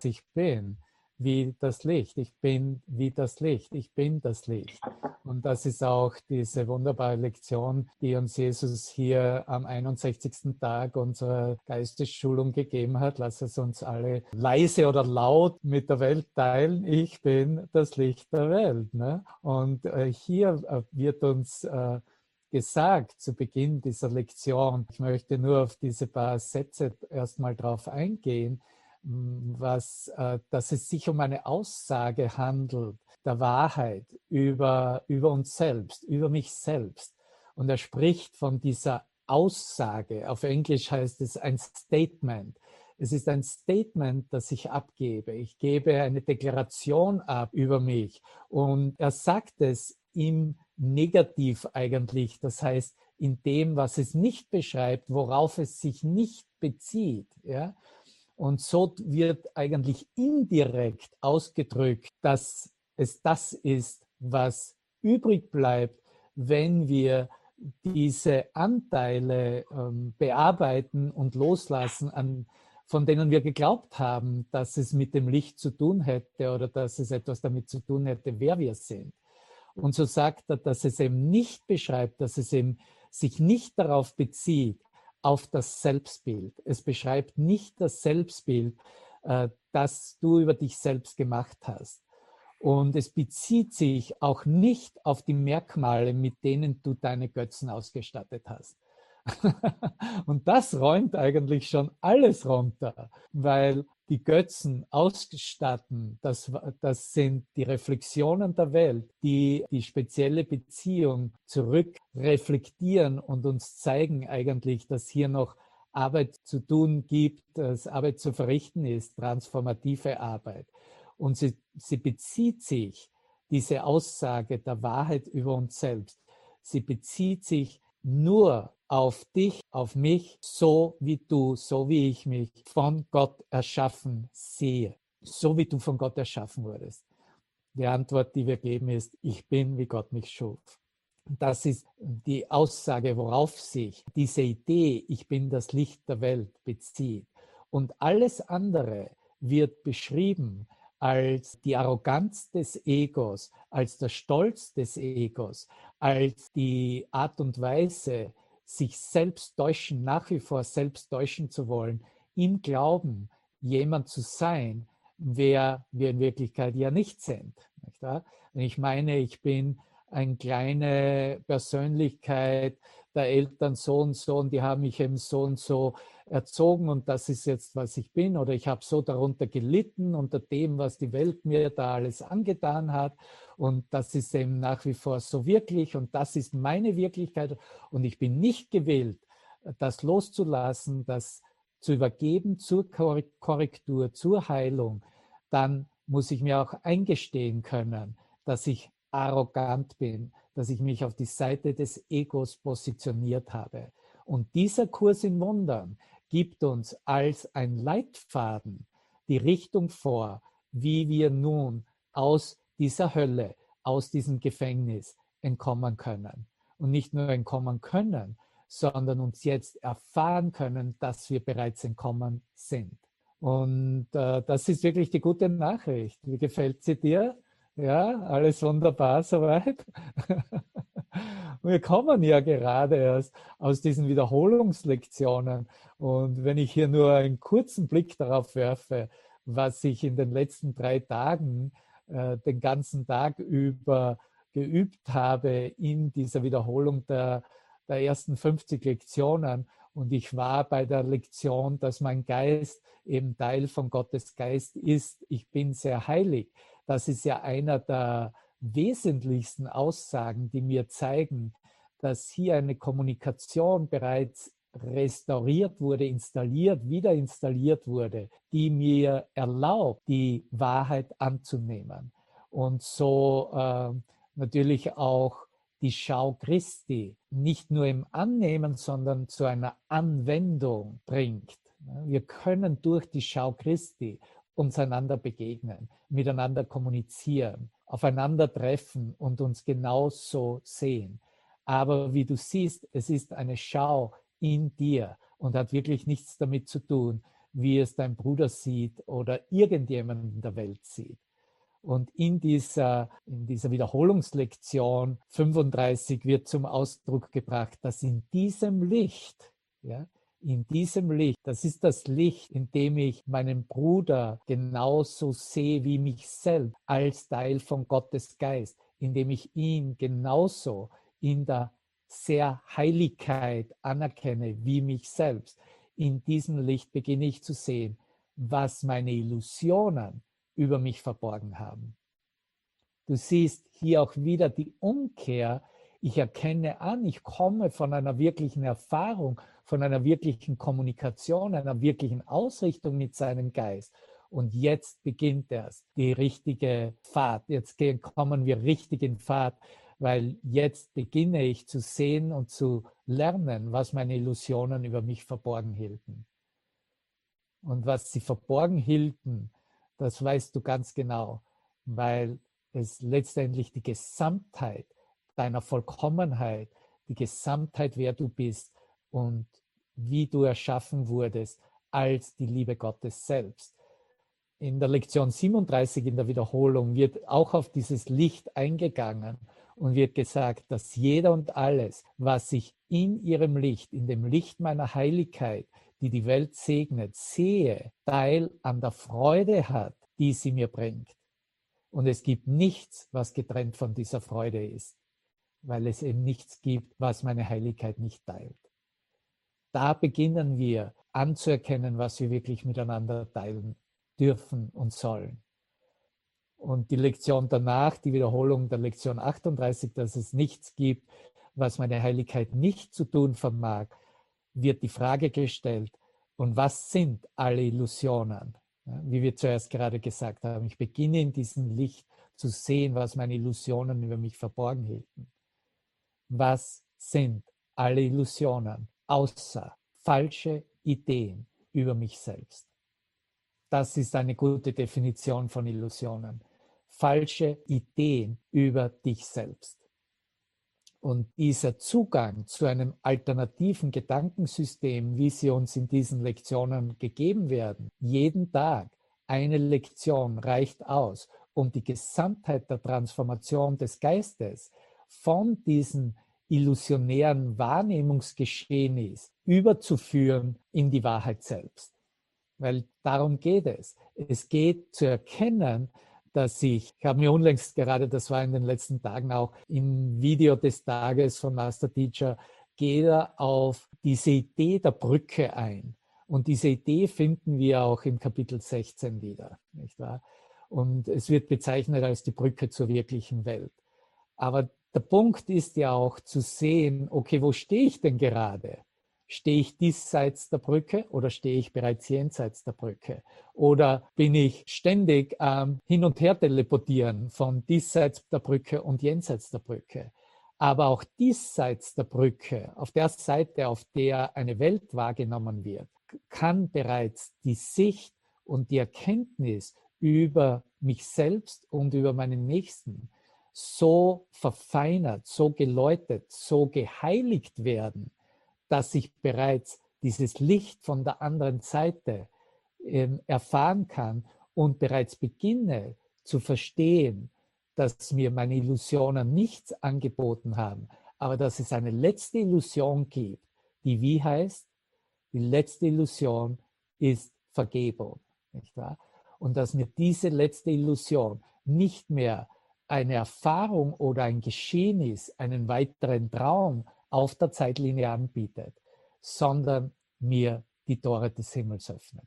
ich bin wie das Licht. Ich bin wie das Licht. Ich bin das Licht. Und das ist auch diese wunderbare Lektion, die uns Jesus hier am 61. Tag unserer Geistesschulung gegeben hat. Lass es uns alle leise oder laut mit der Welt teilen. Ich bin das Licht der Welt. Ne? Und hier wird uns gesagt zu Beginn dieser Lektion, ich möchte nur auf diese paar Sätze erstmal drauf eingehen, dass es sich um eine Aussage handelt, der Wahrheit über uns selbst, über mich selbst. Und er spricht von dieser Aussage. Auf Englisch heißt es ein Statement. Es ist ein Statement, das ich abgebe. Ich gebe eine Deklaration ab über mich. Und er sagt es im Negativ eigentlich. Das heißt, in dem, was es nicht beschreibt, worauf es sich nicht bezieht. Ja? Und so wird eigentlich indirekt ausgedrückt, dass es das ist, was übrig bleibt, wenn wir diese Anteile bearbeiten und loslassen, von denen wir geglaubt haben, dass es mit dem Licht zu tun hätte oder dass es etwas damit zu tun hätte, wer wir sind. Und so sagt er, dass es eben nicht beschreibt, dass es eben sich nicht darauf bezieht, auf das Selbstbild. Es beschreibt nicht das Selbstbild, das du über dich selbst gemacht hast. Und es bezieht sich auch nicht auf die Merkmale, mit denen du deine Götzen ausgestattet hast. Und das räumt eigentlich schon alles runter, weil die Götzen ausstatten, das sind die Reflexionen der Welt, die die spezielle Beziehung zurück reflektieren und uns zeigen eigentlich, dass hier noch Arbeit zu tun gibt, dass Arbeit zu verrichten ist, transformative Arbeit. Und sie bezieht sich, diese Aussage der Wahrheit über uns selbst, sie bezieht sich nur auf dich, auf mich, so wie du, so wie ich mich von Gott erschaffen sehe, so wie du von Gott erschaffen wurdest. Die Antwort, die wir geben, ist, ich bin, wie Gott mich schuf. Das ist die Aussage, worauf sich diese Idee, ich bin das Licht der Welt, bezieht. Und alles andere wird beschrieben als die Arroganz des Egos, als der Stolz des Egos, als die Art und Weise, sich selbst täuschen, nach wie vor selbst täuschen zu wollen, im Glauben, jemand zu sein, wer wir in Wirklichkeit ja nicht sind. Nicht wahr? Wenn ich meine, ich bin eine kleine Persönlichkeit der Eltern so und die haben mich eben so und so erzogen und das ist jetzt, was ich bin, oder ich habe so darunter gelitten, unter dem, was die Welt mir da alles angetan hat, und das ist eben nach wie vor so wirklich und das ist meine Wirklichkeit und ich bin nicht gewillt, das loszulassen, das zu übergeben zur Korrektur, zur Heilung. Dann muss ich mir auch eingestehen können, dass ich arrogant bin, dass ich mich auf die Seite des Egos positioniert habe. Und dieser Kurs in Wundern gibt uns als ein Leitfaden die Richtung vor, wie wir nun aus dieser Hölle, aus diesem Gefängnis entkommen können. Und nicht nur entkommen können, sondern uns jetzt erfahren können, dass wir bereits entkommen sind. Und das ist wirklich die gute Nachricht. Wie gefällt sie dir? Ja, alles wunderbar soweit. Wir kommen ja gerade erst aus diesen Wiederholungslektionen. Und wenn ich hier nur einen kurzen Blick darauf werfe, was ich in den letzten 3 Tagen, den ganzen Tag über geübt habe in dieser Wiederholung der ersten 50 Lektionen. Und ich war bei der Lektion, dass mein Geist eben Teil von Gottes Geist ist. Ich bin sehr heilig. Das ist ja einer der wesentlichsten Aussagen, die mir zeigen, dass hier eine Kommunikation bereits restauriert wurde, installiert, wieder installiert wurde, die mir erlaubt, die Wahrheit anzunehmen. Und so natürlich auch die Schau Christi nicht nur im Annehmen, sondern zu einer Anwendung bringt. Wir können durch die Schau Christi uns einander begegnen, miteinander kommunizieren, aufeinandertreffen und uns genauso sehen. Aber wie du siehst, es ist eine Schau in dir und hat wirklich nichts damit zu tun, wie es dein Bruder sieht oder irgendjemand in der Welt sieht. Und in dieser Wiederholungslektion 35 wird zum Ausdruck gebracht, dass in diesem Licht, ja, in diesem Licht, das ist das Licht, in dem ich meinen Bruder genauso sehe wie mich selbst als Teil von Gottes Geist, in dem ich ihn genauso in der sehr Heiligkeit anerkenne wie mich selbst. In diesem Licht beginne ich zu sehen, was meine Illusionen über mich verborgen haben. Du siehst hier auch wieder die Umkehr. Ich erkenne an, ich komme von einer wirklichen Erfahrung, von einer wirklichen Kommunikation, einer wirklichen Ausrichtung mit seinem Geist. Und jetzt beginnt erst die richtige Fahrt. Jetzt kommen wir richtig in Fahrt, weil jetzt beginne ich zu sehen und zu lernen, was meine Illusionen über mich verborgen hielten. Und was sie verborgen hielten, das weißt du ganz genau, weil es letztendlich die Gesamtheit deiner Vollkommenheit, die Gesamtheit, wer du bist und wie du erschaffen wurdest als die Liebe Gottes selbst. In der Lektion 37 in der Wiederholung wird auch auf dieses Licht eingegangen und wird gesagt, dass jeder und alles, was ich in ihrem Licht, in dem Licht meiner Heiligkeit, die die Welt segnet, sehe, Teil an der Freude hat, die sie mir bringt. Und es gibt nichts, was getrennt von dieser Freude ist, weil es eben nichts gibt, was meine Heiligkeit nicht teilt. Da beginnen wir anzuerkennen, was wir wirklich miteinander teilen dürfen und sollen. Und die Lektion danach, die Wiederholung der Lektion 38, dass es nichts gibt, was meine Heiligkeit nicht zu tun vermag, wird die Frage gestellt, und was sind alle Illusionen? Ja, wie wir zuerst gerade gesagt haben, ich beginne in diesem Licht zu sehen, was meine Illusionen über mich verborgen hielten. Was sind alle Illusionen außer falsche Ideen über mich selbst? Das ist eine gute Definition von Illusionen. Falsche Ideen über dich selbst. Und dieser Zugang zu einem alternativen Gedankensystem, wie sie uns in diesen Lektionen gegeben werden, jeden Tag eine Lektion reicht aus, um die Gesamtheit der Transformation des Geistes von diesen illusionären Wahrnehmungsgeschehnissen überzuführen in die Wahrheit selbst. Weil darum geht es. Es geht zu erkennen, dass ich habe mir unlängst gerade, das war in den letzten Tagen auch im Video des Tages von Master Teacher, gehe auf diese Idee der Brücke ein. Und diese Idee finden wir auch im Kapitel 16 wieder, nicht wahr? Und es wird bezeichnet als die Brücke zur wirklichen Welt. Aber der Punkt ist ja auch zu sehen, okay, wo stehe ich denn gerade? Stehe ich diesseits der Brücke oder stehe ich bereits jenseits der Brücke? Oder bin ich ständig hin und her teleportieren von diesseits der Brücke und jenseits der Brücke? Aber auch diesseits der Brücke, auf der Seite, auf der eine Welt wahrgenommen wird, kann bereits die Sicht und die Erkenntnis über mich selbst und über meinen Nächsten so verfeinert, so geläutet, so geheiligt werden, dass ich bereits dieses Licht von der anderen Seite erfahren kann und bereits beginne zu verstehen, dass mir meine Illusionen nichts angeboten haben, aber dass es eine letzte Illusion gibt, die wie heißt? Die letzte Illusion ist Vergebung, nicht wahr? Und dass mir diese letzte Illusion nicht mehr eine Erfahrung oder ein Geschehen ist, einen weiteren Traum auf der Zeitlinie anbietet, sondern mir die Tore des Himmels öffnet.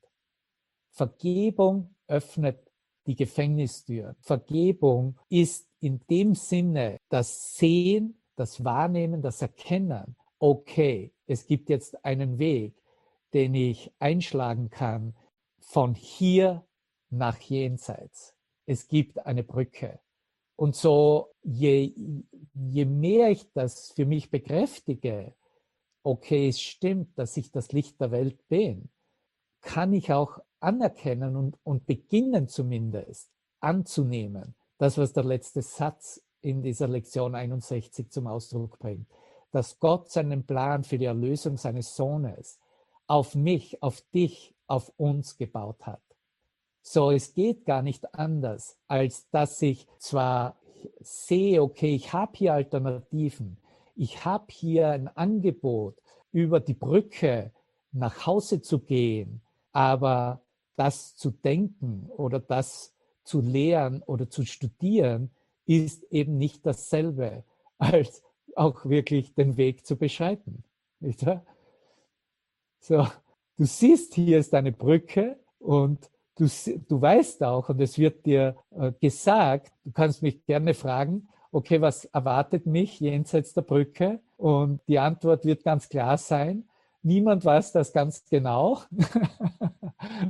Vergebung öffnet die Gefängnistür. Vergebung ist in dem Sinne das Sehen, das Wahrnehmen, das Erkennen. Okay, es gibt jetzt einen Weg, den ich einschlagen kann von hier nach jenseits. Es gibt eine Brücke. Und so, je mehr ich das für mich bekräftige, okay, es stimmt, dass ich das Licht der Welt bin, kann ich auch anerkennen und beginnen zumindest anzunehmen, das, was der letzte Satz in dieser Lektion 61 zum Ausdruck bringt, dass Gott seinen Plan für die Erlösung seines Sohnes auf mich, auf dich, auf uns gebaut hat. So, es geht gar nicht anders, als dass ich zwar sehe, okay, ich habe hier Alternativen, ich habe hier ein Angebot, über die Brücke nach Hause zu gehen, aber das zu denken oder das zu lehren oder zu studieren, ist eben nicht dasselbe, als auch wirklich den Weg zu beschreiten. Nicht wahr? So, du siehst, hier ist eine Brücke und du weißt auch, und es wird dir gesagt, du kannst mich gerne fragen, okay, was erwartet mich jenseits der Brücke? Und die Antwort wird ganz klar sein, niemand weiß das ganz genau,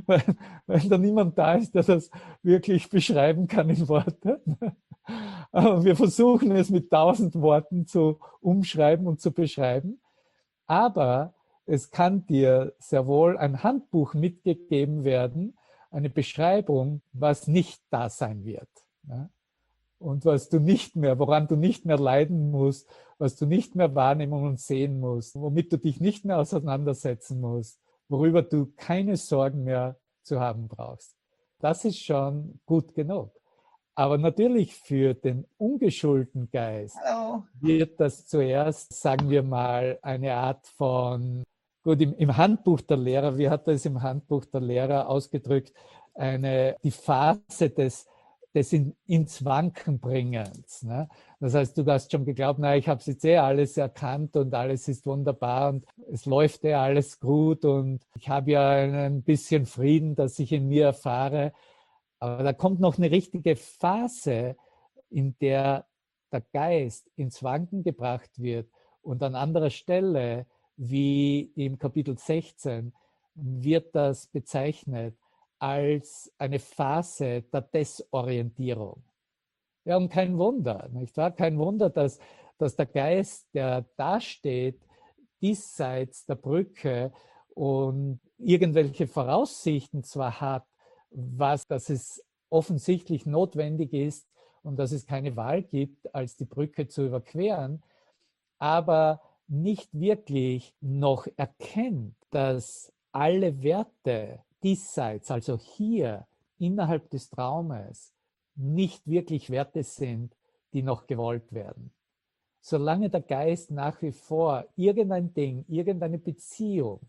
weil da niemand da ist, der das wirklich beschreiben kann in Worten. Aber wir versuchen es mit 1000 Worten zu umschreiben und zu beschreiben. Aber es kann dir sehr wohl ein Handbuch mitgegeben werden, eine Beschreibung, was nicht da sein wird. Ja? Und was du nicht mehr, woran du nicht mehr leiden musst, was du nicht mehr wahrnehmen und sehen musst, womit du dich nicht mehr auseinandersetzen musst, worüber du keine Sorgen mehr zu haben brauchst. Das ist schon gut genug. Aber natürlich für den ungeschulten Geist Hallo. wird das zuerst, sagen wir mal, eine Art von, gut, im Handbuch der Lehrer, wie hat er es im Handbuch der Lehrer ausgedrückt, die Phase des ins Wanken bringens. Ne? Das heißt, du hast schon geglaubt, na, ich habe es jetzt alles erkannt und alles ist wunderbar und es läuft alles gut und ich habe ja ein bisschen Frieden, das ich in mir erfahre. Aber da kommt noch eine richtige Phase, in der der Geist ins Wanken gebracht wird und an anderer Stelle, wie im Kapitel 16, wird das bezeichnet als eine Phase der Desorientierung. Ja, und kein Wunder, nicht wahr? Kein Wunder, dass der Geist, der dasteht, diesseits der Brücke und irgendwelche Voraussichten zwar hat, dass es offensichtlich notwendig ist und dass es keine Wahl gibt, als die Brücke zu überqueren, aber nicht wirklich noch erkennt, dass alle Werte diesseits, also hier innerhalb des Traumes, nicht wirklich Werte sind, die noch gewollt werden. Solange der Geist nach wie vor irgendein Ding, irgendeine Beziehung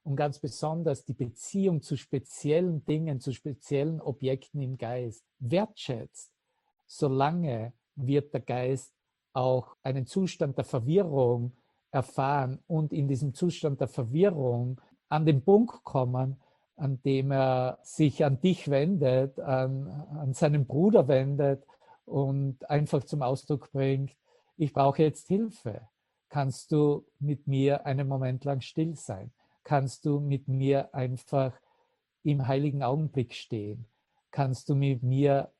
und ganz besonders die Beziehung zu speziellen Dingen, zu speziellen Objekten im Geist wertschätzt, solange wird der Geist auch einen Zustand der Verwirrung erfahren und in diesem Zustand der Verwirrung an den Punkt kommen, an dem er sich an dich wendet, an seinen Bruder wendet und einfach zum Ausdruck bringt, ich brauche jetzt Hilfe. Kannst du mit mir einen Moment lang still sein? Kannst du mit mir einfach im heiligen Augenblick stehen? Kannst du mit mir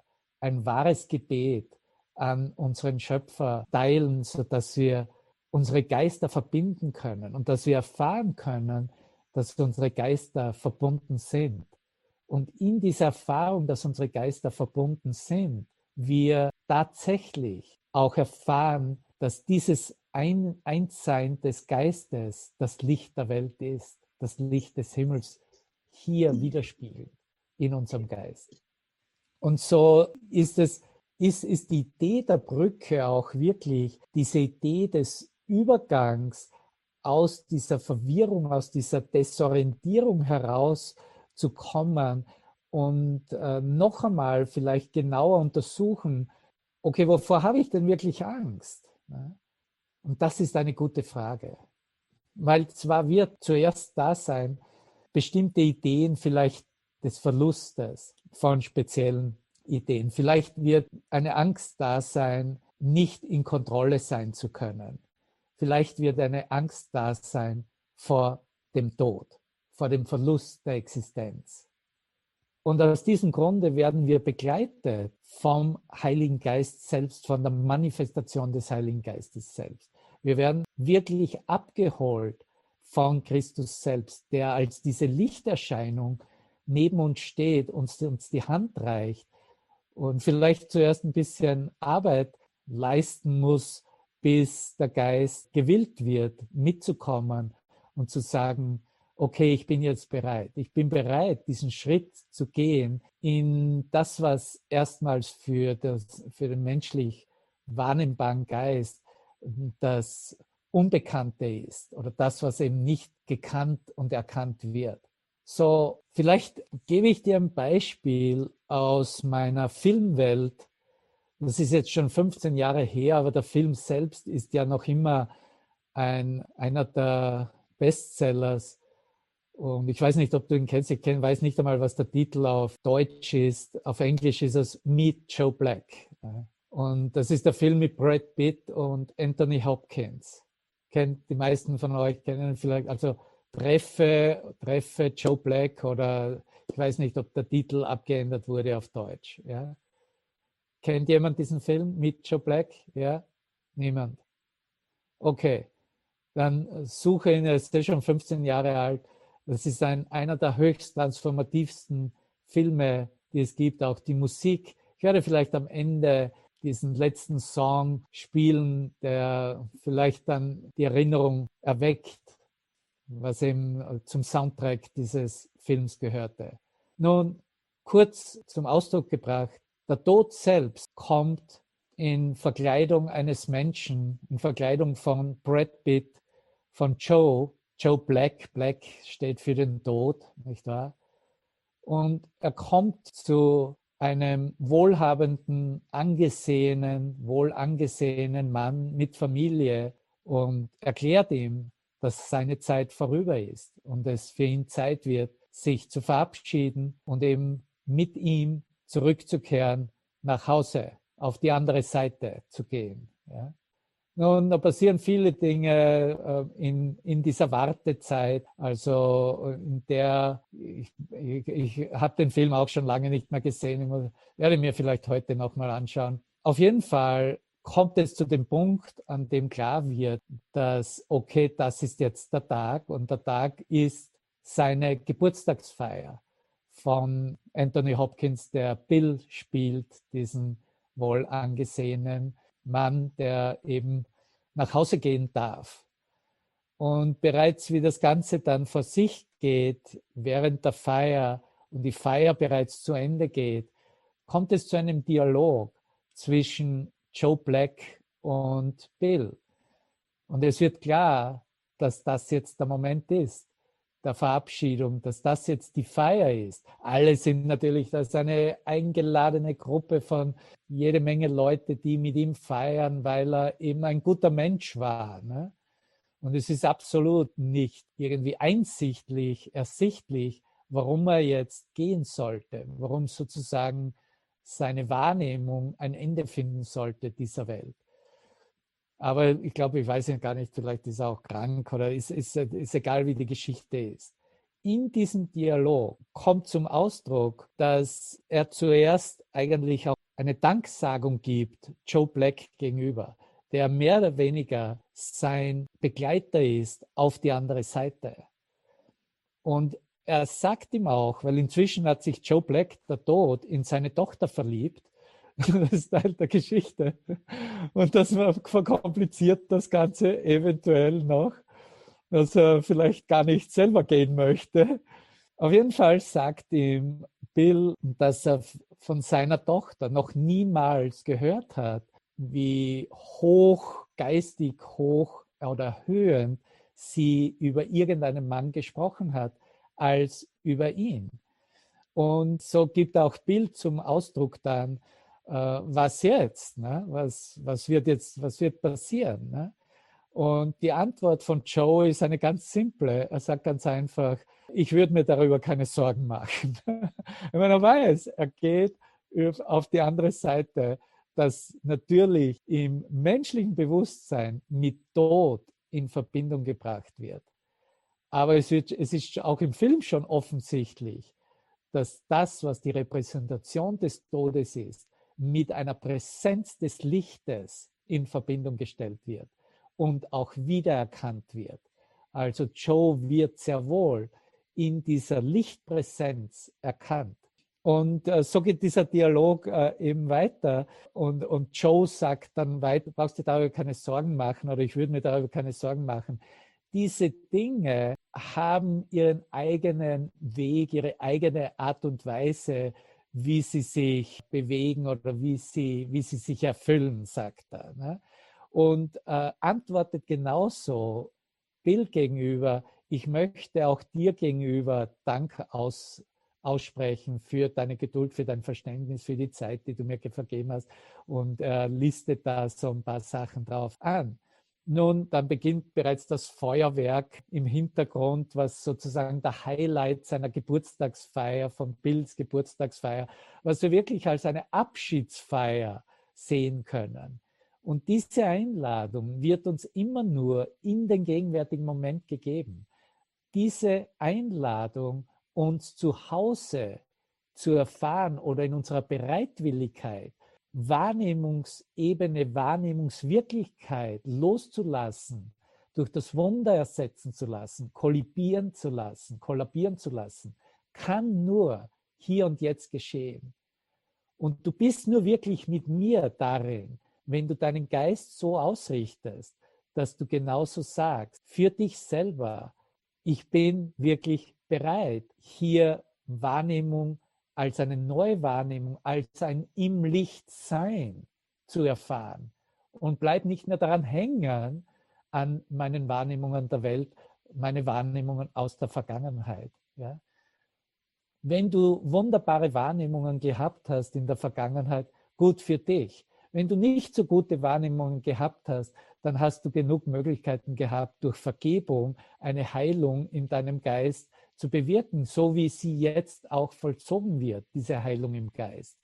ein wahres Gebet an unseren Schöpfer teilen, sodass wir unsere Geister verbinden können und dass wir erfahren können, dass unsere Geister verbunden sind. Und in dieser Erfahrung, dass unsere Geister verbunden sind, wir tatsächlich auch erfahren, dass dieses Einssein des Geistes das Licht der Welt ist, das Licht des Himmels hier widerspiegelt in unserem Geist. Und so ist die Idee der Brücke auch wirklich diese Idee des Übergangs aus dieser Verwirrung, aus dieser Desorientierung heraus zu kommen und noch einmal vielleicht genauer untersuchen, okay, wovor habe ich denn wirklich Angst? Und das ist eine gute Frage. Weil zwar wird zuerst da sein, bestimmte Ideen vielleicht des Verlustes von speziellen Ideen. Vielleicht wird eine Angst da sein, nicht in Kontrolle sein zu können. Vielleicht wird eine Angst da sein vor dem Tod, vor dem Verlust der Existenz. Und aus diesem Grunde werden wir begleitet vom Heiligen Geist selbst, von der Manifestation des Heiligen Geistes selbst. Wir werden wirklich abgeholt von Christus selbst, der als diese Lichterscheinung neben uns steht, uns die Hand reicht und vielleicht zuerst ein bisschen Arbeit leisten muss, bis der Geist gewillt wird, mitzukommen und zu sagen, okay, ich bin jetzt bereit. Ich bin bereit, diesen Schritt zu gehen in das, was erstmals für den menschlich wahrnehmbaren Geist das Unbekannte ist oder das, was eben nicht gekannt und erkannt wird. So, vielleicht gebe ich dir ein Beispiel aus meiner Filmwelt. Das ist jetzt schon 15 Jahre her, aber der Film selbst ist ja noch immer einer der Bestsellers. Und ich weiß nicht, ob du ihn kennst. Ich weiß nicht einmal, was der Titel auf Deutsch ist. Auf Englisch ist es Meet Joe Black. Und das ist der Film mit Brad Pitt und Anthony Hopkins. Die meisten von euch kennen vielleicht, also Treffe Joe Black, oder ich weiß nicht, ob der Titel abgeändert wurde auf Deutsch. Ja? Kennt jemand diesen Film mit Joe Black? Ja? Niemand. Okay, dann suche ihn, er ist schon 15 Jahre alt. Das ist einer der höchst transformativsten Filme, die es gibt. Auch die Musik. Ich werde vielleicht am Ende diesen letzten Song spielen, der vielleicht dann die Erinnerung erweckt, was eben zum Soundtrack dieses Films gehörte. Nun, kurz zum Ausdruck gebracht, der Tod selbst kommt in Verkleidung eines Menschen, in Verkleidung von Brad Pitt, von Joe Black. Black steht für den Tod, nicht wahr? Und er kommt zu einem wohlhabenden, wohl angesehenen Mann mit Familie und erklärt ihm, dass seine Zeit vorüber ist und es für ihn Zeit wird, sich zu verabschieden und eben mit ihm zurückzukehren nach Hause, auf die andere Seite zu gehen. Ja. Nun, da passieren viele Dinge in dieser Wartezeit. Also in der, ich habe den Film auch schon lange nicht mehr gesehen, ich werde mir vielleicht heute nochmal anschauen. Auf jeden Fall kommt es zu dem Punkt, an dem klar wird, dass, okay, das ist jetzt der Tag und der Tag ist seine Geburtstagsfeier von Anthony Hopkins, der Bill spielt, diesen wohl angesehenen Mann, der eben nach Hause gehen darf. Und bereits wie das Ganze dann vor sich geht, während der Feier und die Feier bereits zu Ende geht, kommt es zu einem Dialog zwischen Joe Black und Bill. Und es wird klar, dass das jetzt der Moment ist, der Verabschiedung, dass das jetzt die Feier ist. Alle sind natürlich, das ist eine eingeladene Gruppe von jede Menge Leute, die mit ihm feiern, weil er eben ein guter Mensch war. Ne? Und es ist absolut nicht irgendwie ersichtlich, warum er jetzt gehen sollte, warum sozusagen seine Wahrnehmung ein Ende finden sollte dieser Welt. Aber ich glaube, ich weiß ja gar nicht, vielleicht ist er auch krank oder ist egal, wie die Geschichte ist. In diesem Dialog kommt zum Ausdruck, dass er zuerst eigentlich auch eine Danksagung gibt, Joe Black gegenüber, der mehr oder weniger sein Begleiter ist auf die andere Seite. Und er sagt ihm auch, weil inzwischen hat sich Joe Black, der Tod, in seine Tochter verliebt. Das ist Teil der Geschichte. Und das verkompliziert das Ganze eventuell noch, dass er vielleicht gar nicht selber gehen möchte. Auf jeden Fall sagt ihm Bill, dass er von seiner Tochter noch niemals gehört hat, wie geistig hoch oder erhöhend sie über irgendeinen Mann gesprochen hat, als über ihn. Und so gibt auch Bill zum Ausdruck dann, was jetzt? Ne? Was wird passieren? Ne? Und die Antwort von Joe ist eine ganz simple. Er sagt ganz einfach, ich würde mir darüber keine Sorgen machen. Wenn man weiß, er geht auf die andere Seite, dass natürlich im menschlichen Bewusstsein mit Tod in Verbindung gebracht wird. Aber es ist auch im Film schon offensichtlich, dass das, was die Repräsentation des Todes ist, mit einer Präsenz des Lichtes in Verbindung gestellt wird und auch wiedererkannt wird. Also Joe wird sehr wohl in dieser Lichtpräsenz erkannt. Und so geht dieser Dialog eben weiter. Und Joe sagt dann weiter, brauchst du darüber keine Sorgen machen oder ich würde mir darüber keine Sorgen machen. Diese Dinge haben ihren eigenen Weg, ihre eigene Art und Weise, wie sie sich bewegen oder wie sie sich erfüllen, sagt er. Ne? Und antwortet genauso Bill gegenüber, ich möchte auch dir gegenüber Dank aussprechen für deine Geduld, für dein Verständnis, für die Zeit, die du mir vergeben hast, und listet da so ein paar Sachen drauf an. Nun, dann beginnt bereits das Feuerwerk im Hintergrund, was sozusagen der Highlight seiner Geburtstagsfeier, von Bills Geburtstagsfeier, was wir wirklich als eine Abschiedsfeier sehen können. Und diese Einladung wird uns immer nur in den gegenwärtigen Moment gegeben. Diese Einladung, uns zu Hause zu erfahren oder in unserer Bereitwilligkeit, Wahrnehmungsebene, Wahrnehmungswirklichkeit loszulassen, durch das Wunder ersetzen zu lassen, kollabieren zu lassen, kann nur hier und jetzt geschehen. Und du bist nur wirklich mit mir darin, wenn du deinen Geist so ausrichtest, dass du genauso sagst, für dich selber, ich bin wirklich bereit, hier Wahrnehmung als eine neue Wahrnehmung, als ein im Licht sein zu erfahren. Und bleib nicht mehr daran hängen, an meinen Wahrnehmungen der Welt, meine Wahrnehmungen aus der Vergangenheit. Ja? Wenn du wunderbare Wahrnehmungen gehabt hast in der Vergangenheit, gut für dich. Wenn du nicht so gute Wahrnehmungen gehabt hast, dann hast du genug Möglichkeiten gehabt, durch Vergebung eine Heilung in deinem Geist zu bewirken, so wie sie jetzt auch vollzogen wird, diese Heilung im Geist.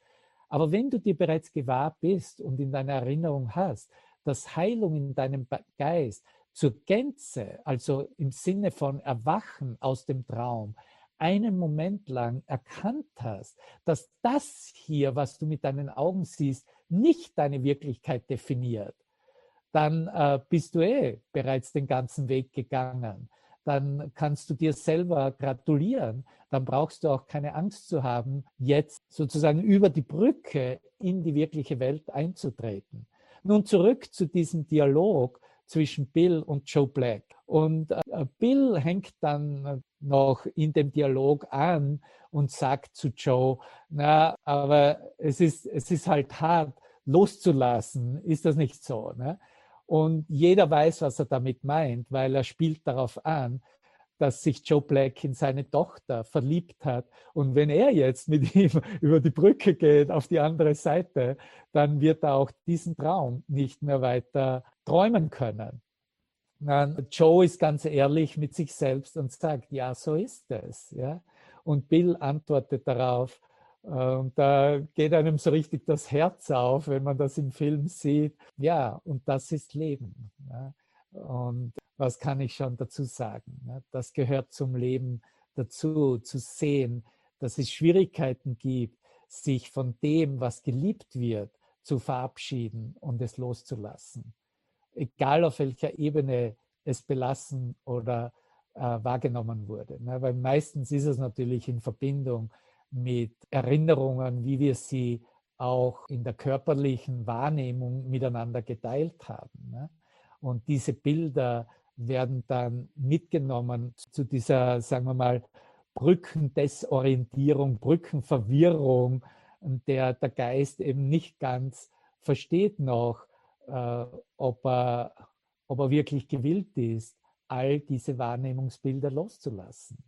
Aber wenn du dir bereits gewahr bist und in deiner Erinnerung hast, dass Heilung in deinem Geist zur Gänze, also im Sinne von Erwachen aus dem Traum, einen Moment lang erkannt hast, dass das hier, was du mit deinen Augen siehst, nicht deine Wirklichkeit definiert, dann bist du bereits den ganzen Weg gegangen. Dann kannst du dir selber gratulieren. Dann brauchst du auch keine Angst zu haben, jetzt sozusagen über die Brücke in die wirkliche Welt einzutreten. Nun zurück zu diesem Dialog zwischen Bill und Joe Black. Und Bill hängt dann noch in dem Dialog an und sagt zu Joe, na, aber es ist halt hart loszulassen, ist das nicht so? Ne? Und jeder weiß, was er damit meint, weil er spielt darauf an, dass sich Joe Black in seine Tochter verliebt hat. Und wenn er jetzt mit ihm über die Brücke geht auf die andere Seite, dann wird er auch diesen Traum nicht mehr weiter träumen können. Joe ist ganz ehrlich mit sich selbst und sagt, ja, so ist es. Ja? Und Bill antwortet darauf, und da geht einem so richtig das Herz auf, wenn man das im Film sieht. Ja, und das ist Leben. Ja? Und was kann ich schon dazu sagen? Ja? Das gehört zum Leben dazu, zu sehen, dass es Schwierigkeiten gibt, sich von dem, was geliebt wird, zu verabschieden und es loszulassen. Egal auf welcher Ebene es belassen oder wahrgenommen wurde. Ne? Weil meistens ist es natürlich in Verbindung mit Erinnerungen, wie wir sie auch in der körperlichen Wahrnehmung miteinander geteilt haben. Ne? Und diese Bilder werden dann mitgenommen zu dieser, sagen wir mal, Brückendesorientierung, Brückenverwirrung, der Geist eben nicht ganz versteht noch, ob er wirklich gewillt ist, all diese Wahrnehmungsbilder loszulassen.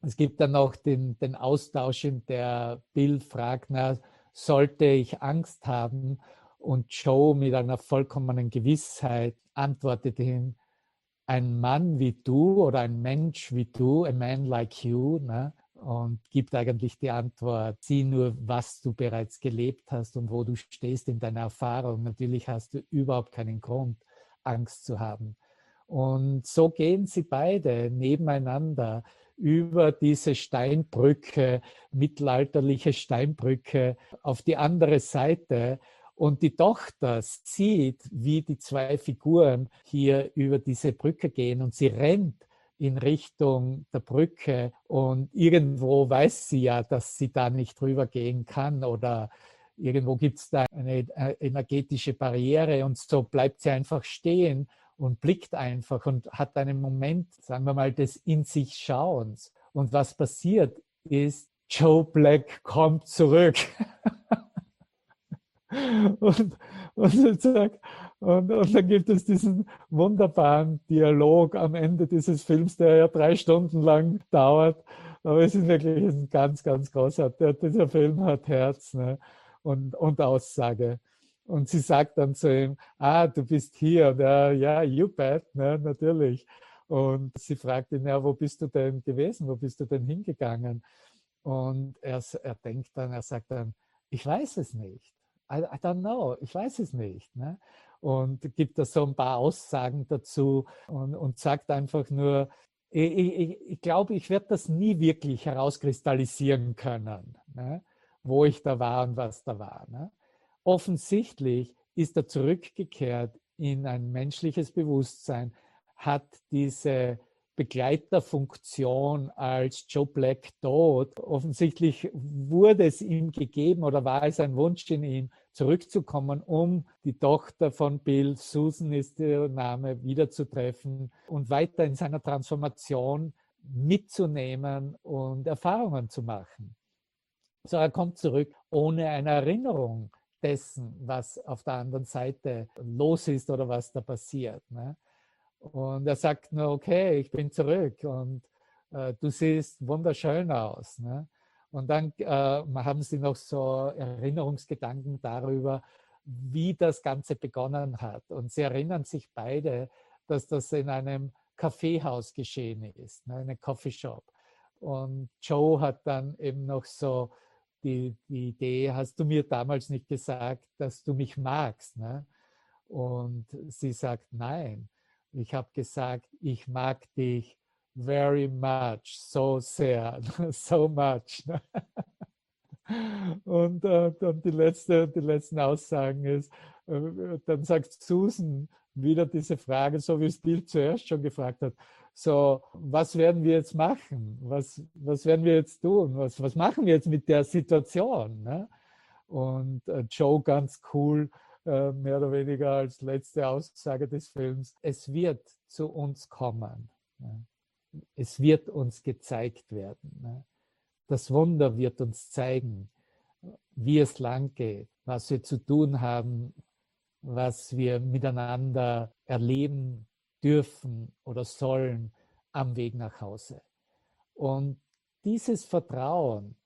Es gibt dann noch den Austausch, in der Bill fragt, na, sollte ich Angst haben? Und Joe mit einer vollkommenen Gewissheit antwortet ihm, ein Mann wie du oder ein Mensch wie du, a man like you, ne? Und gibt eigentlich die Antwort, sieh nur, was du bereits gelebt hast und wo du stehst in deiner Erfahrung. Natürlich hast du überhaupt keinen Grund, Angst zu haben. Und so gehen sie beide nebeneinander über diese Steinbrücke, mittelalterliche Steinbrücke, auf die andere Seite. Und die Tochter sieht, wie die zwei Figuren hier über diese Brücke gehen und sie rennt in Richtung der Brücke und irgendwo weiß sie ja, dass sie da nicht drüber gehen kann oder irgendwo gibt es da eine energetische Barriere und so bleibt sie einfach stehen und blickt einfach und hat einen Moment, sagen wir mal, des In sich Schauens. Und was passiert ist, Joe Black kommt zurück. Und, und, und dann gibt es diesen wunderbaren Dialog am Ende dieses Films, der ja 3 Stunden lang dauert. Aber es ist wirklich ein ganz, ganz großartig. Dieser Film hat Herz, ne? Und Aussage. Und sie sagt dann zu ihm, du bist hier. Und er, ja, you bet, ne? Natürlich. Und sie fragt ihn, ja, wo bist du denn gewesen? Wo bist du denn hingegangen? Und er denkt dann, er sagt dann, ich weiß es nicht. I don't know, ich weiß es nicht. Ne? Und gibt da so ein paar Aussagen dazu und sagt einfach nur, ich glaube, ich werde das nie wirklich herauskristallisieren können, ne? Wo ich da war und was da war. Ne? Offensichtlich ist er zurückgekehrt in ein menschliches Bewusstsein, hat diese Begleiterfunktion als Joe Black tot. Offensichtlich wurde es ihm gegeben oder war es ein Wunsch in ihm, zurückzukommen, um die Tochter von Bill, Susan ist der Name, wiederzutreffen und weiter in seiner Transformation mitzunehmen und Erfahrungen zu machen. So, er kommt zurück ohne eine Erinnerung dessen, was auf der anderen Seite los ist oder was da passiert. Ne? Und er sagt nur, okay, ich bin zurück und du siehst wunderschön aus. Ne? Und dann haben sie noch so Erinnerungsgedanken darüber, wie das Ganze begonnen hat. Und sie erinnern sich beide, dass das in einem Kaffeehaus geschehen ist, ne, einem Coffeeshop. Und Joe hat dann eben noch so die Idee, hast du mir damals nicht gesagt, dass du mich magst? Ne? Und sie sagt, nein. Ich habe gesagt, ich mag dich very much, so sehr, so much. Ne? Und dann die letzten Aussagen ist, dann sagt Susan wieder diese Frage, so wie es Bill zuerst schon gefragt hat, so, was werden wir jetzt machen? Was werden wir jetzt tun? Was machen wir jetzt mit der Situation? Ne? Und Joe ganz cool, mehr oder weniger als letzte Aussage des Films, es wird zu uns kommen. Ne? Es wird uns gezeigt werden. Ne? Das Wunder wird uns zeigen, wie es lang geht, was wir zu tun haben, was wir miteinander erleben dürfen oder sollen am Weg nach Hause. Und dieses Vertrauen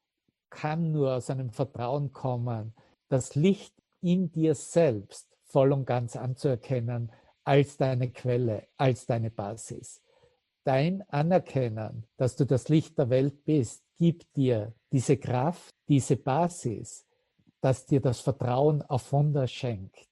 kann nur aus einem Vertrauen kommen, das Licht in dir selbst voll und ganz anzuerkennen als deine Quelle, als deine Basis. Dein Anerkennen, dass du das Licht der Welt bist, gibt dir diese Kraft, diese Basis, das dir das Vertrauen auf Wunder schenkt.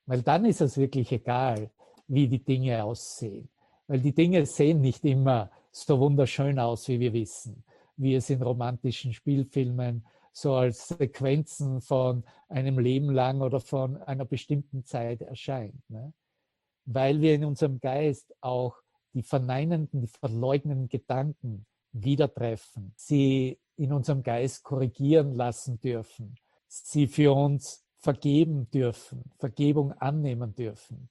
Weil dann ist es wirklich egal, wie die Dinge aussehen. Weil die Dinge sehen nicht immer so wunderschön aus, wie wir wissen, wie es in romantischen Spielfilmen so als Sequenzen von einem Leben lang oder von einer bestimmten Zeit erscheint. Ne? Weil wir in unserem Geist auch die verneinenden, die verleugnenden Gedanken wieder treffen, sie in unserem Geist korrigieren lassen dürfen, sie für uns vergeben dürfen, Vergebung annehmen dürfen,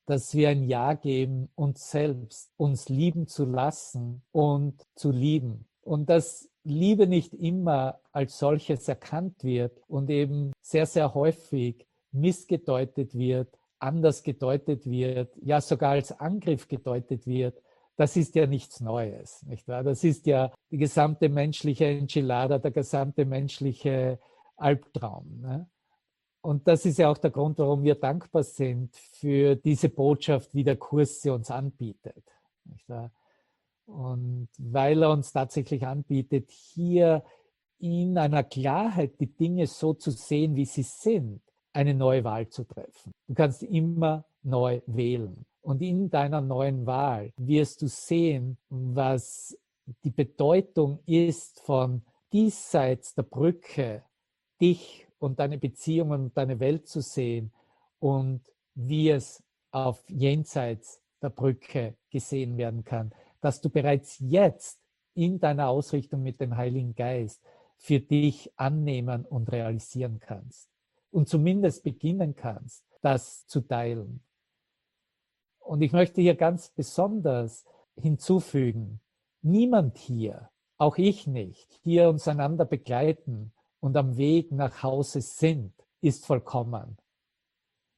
dass wir ein Ja geben, uns selbst, uns lieben zu lassen und zu lieben. Und dass Liebe nicht immer als solches erkannt wird und eben sehr, sehr häufig missgedeutet wird, anders gedeutet wird, ja sogar als Angriff gedeutet wird, das ist ja nichts Neues, nicht wahr? Das ist ja die gesamte menschliche Enchilada, der gesamte menschliche Albtraum. Ne? Und das ist ja auch der Grund, warum wir dankbar sind für diese Botschaft, wie der Kurs sie uns anbietet. Nicht wahr? Und weil er uns tatsächlich anbietet, hier in einer Klarheit die Dinge so zu sehen, wie sie sind, eine neue Wahl zu treffen. Du kannst immer neu wählen. Und in deiner neuen Wahl wirst du sehen, was die Bedeutung ist von diesseits der Brücke, dich und deine Beziehungen und deine Welt zu sehen und wie es auf jenseits der Brücke gesehen werden kann, dass du bereits jetzt in deiner Ausrichtung mit dem Heiligen Geist für dich annehmen und realisieren kannst und zumindest beginnen kannst, das zu teilen. Und ich möchte hier ganz besonders hinzufügen, niemand hier, auch ich nicht, hier uns einander begleiten und am Weg nach Hause sind, ist vollkommen.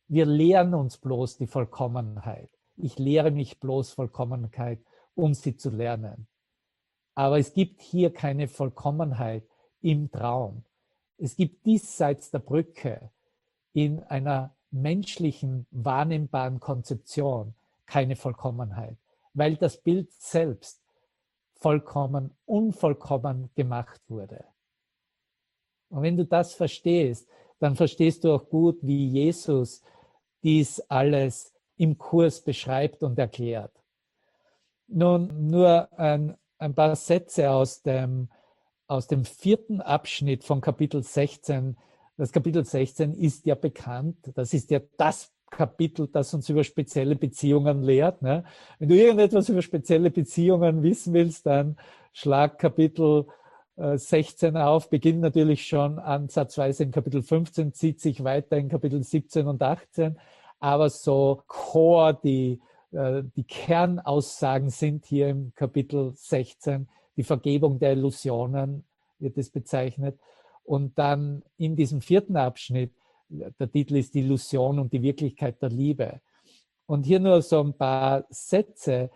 Wir lehren uns bloß die Vollkommenheit. Ich lehre mich bloß Vollkommenheit, um sie zu lernen. Aber es gibt hier keine Vollkommenheit im Traum. Es gibt diesseits der Brücke in einer menschlichen, wahrnehmbaren Konzeption keine Vollkommenheit, weil das Bild selbst vollkommen, unvollkommen gemacht wurde. Und wenn du das verstehst, dann verstehst du auch gut, wie Jesus dies alles im Kurs beschreibt und erklärt. Nun, nur ein paar Sätze aus dem 4. Abschnitt von Kapitel 16. Das Kapitel 16 ist ja bekannt. Das ist ja das Kapitel, das uns über spezielle Beziehungen lehrt. Ne? Wenn du irgendetwas über spezielle Beziehungen wissen willst, dann schlag Kapitel 16 auf, beginnt natürlich schon ansatzweise in Kapitel 15, zieht sich weiter in Kapitel 17 und 18, aber so die Kernaussagen sind hier im Kapitel 16, die Vergebung der Illusionen wird es bezeichnet. Und dann in diesem 4. Abschnitt, der Titel ist die Illusion und die Wirklichkeit der Liebe. Und hier nur so ein paar Sätze.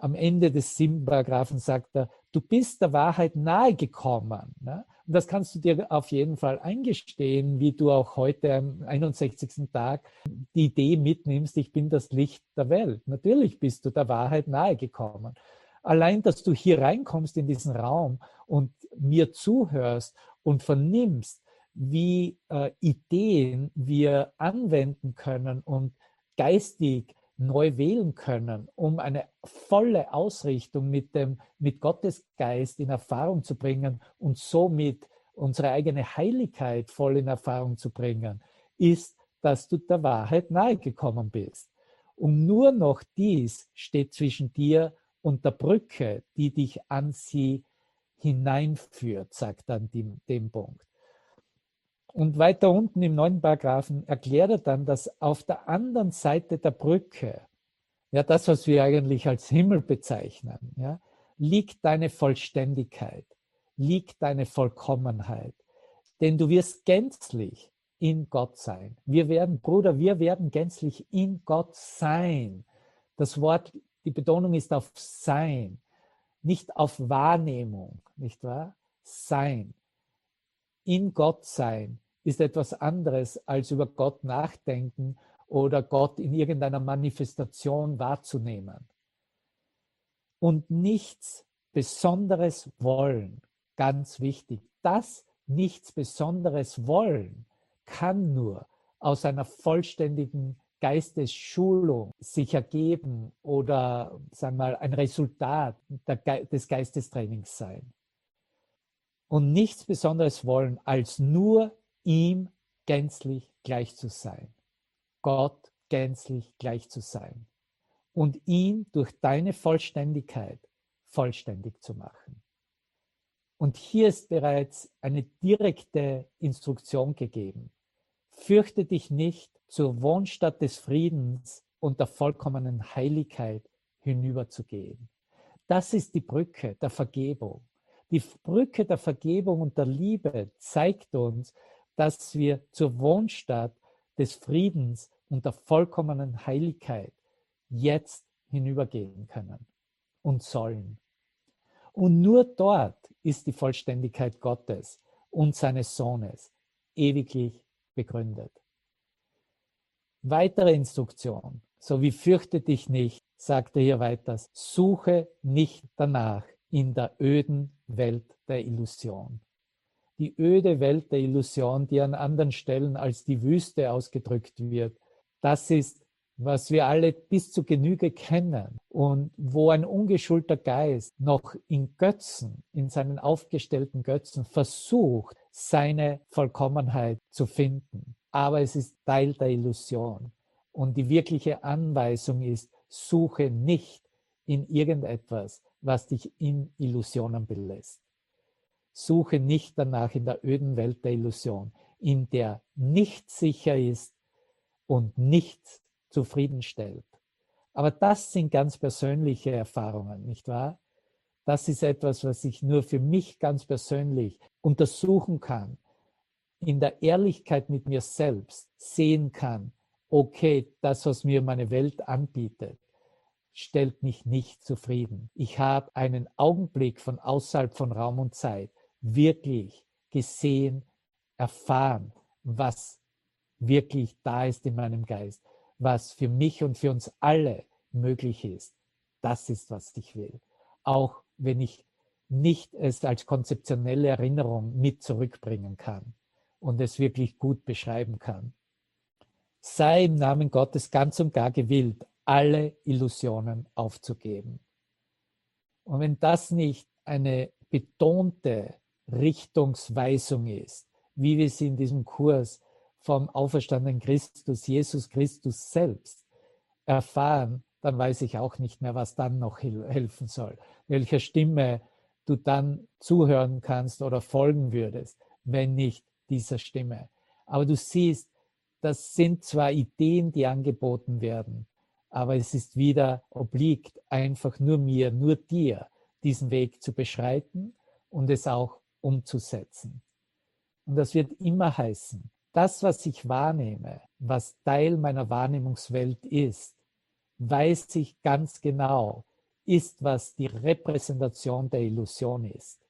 Am Ende des 7. Paragraphen sagt er, du bist der Wahrheit nahe gekommen. Ne? Und das kannst du dir auf jeden Fall eingestehen, wie du auch heute am 61. Tag die Idee mitnimmst, ich bin das Licht der Welt. Natürlich bist du der Wahrheit nahe gekommen. Allein, dass du hier reinkommst in diesen Raum und mir zuhörst und vernimmst, wie Ideen wir anwenden können und geistig neu wählen können, um eine volle Ausrichtung mit Gottes Geist in Erfahrung zu bringen und somit unsere eigene Heiligkeit voll in Erfahrung zu bringen, ist, dass du der Wahrheit nahegekommen bist. Und nur noch dies steht zwischen dir und der Brücke, die dich an sie hineinführt, sagt er an dem Punkt. Und weiter unten im 9. Paragraphen erklärt er dann, dass auf der anderen Seite der Brücke, ja, das, was wir eigentlich als Himmel bezeichnen, ja, liegt deine Vollständigkeit, liegt deine Vollkommenheit. Denn du wirst gänzlich in Gott sein. Wir werden gänzlich in Gott sein. Das Wort, die Betonung ist auf Sein, nicht auf Wahrnehmung, nicht wahr? Sein. In Gott sein ist etwas anderes als über Gott nachdenken oder Gott in irgendeiner Manifestation wahrzunehmen. Und nichts Besonderes wollen, ganz wichtig, das nichts Besonderes wollen kann nur aus einer vollständigen Geistesschulung sich ergeben oder, sagen wir mal, ein Resultat des Geistestrainings sein. Und nichts Besonderes wollen, als nur ihm gänzlich gleich zu sein. Gott gänzlich gleich zu sein. Und ihn durch deine Vollständigkeit vollständig zu machen. Und hier ist bereits eine direkte Instruktion gegeben. Fürchte dich nicht, zur Wohnstatt des Friedens und der vollkommenen Heiligkeit hinüberzugehen. Das ist die Brücke der Vergebung. Die Brücke der Vergebung und der Liebe zeigt uns, dass wir zur Wohnstatt des Friedens und der vollkommenen Heiligkeit jetzt hinübergehen können und sollen. Und nur dort ist die Vollständigkeit Gottes und seines Sohnes ewiglich begründet. Weitere Instruktion, so wie fürchte dich nicht, sagt er hier weiter, suche nicht danach in der öden Welt der Illusion. Die öde Welt der Illusion, die an anderen Stellen als die Wüste ausgedrückt wird, das ist, was wir alle bis zu Genüge kennen und wo ein ungeschulter Geist noch in Götzen, in seinen aufgestellten Götzen versucht, seine Vollkommenheit zu finden. Aber es ist Teil der Illusion. Und die wirkliche Anweisung ist, suche nicht in irgendetwas, was dich in Illusionen belässt. Suche nicht danach in der öden Welt der Illusion, in der nichts sicher ist und nichts zufriedenstellt. Aber das sind ganz persönliche Erfahrungen, nicht wahr? Das ist etwas, was ich nur für mich ganz persönlich untersuchen kann, in der Ehrlichkeit mit mir selbst sehen kann, okay, das, was mir meine Welt anbietet, stellt mich nicht zufrieden. Ich habe einen Augenblick von außerhalb von Raum und Zeit wirklich gesehen, erfahren, was wirklich da ist in meinem Geist, was für mich und für uns alle möglich ist. Das ist, was ich will. Auch wenn ich nicht es als konzeptionelle Erinnerung mit zurückbringen kann und es wirklich gut beschreiben kann. Sei im Namen Gottes ganz und gar gewillt, alle Illusionen aufzugeben. Und wenn das nicht eine betonte Richtungsweisung ist, wie wir sie in diesem Kurs vom auferstandenen Christus, Jesus Christus selbst erfahren, dann weiß ich auch nicht mehr, was dann noch helfen soll. Welcher Stimme du dann zuhören kannst oder folgen würdest, wenn nicht dieser Stimme. Aber du siehst, das sind zwar Ideen, die angeboten werden, aber es ist wieder obliegt einfach nur mir, nur dir, diesen Weg zu beschreiten und es auch umzusetzen. Und das wird immer heißen, das, was ich wahrnehme, was Teil meiner Wahrnehmungswelt ist, weiß ich ganz genau, ist, was die Repräsentation der Illusion ist.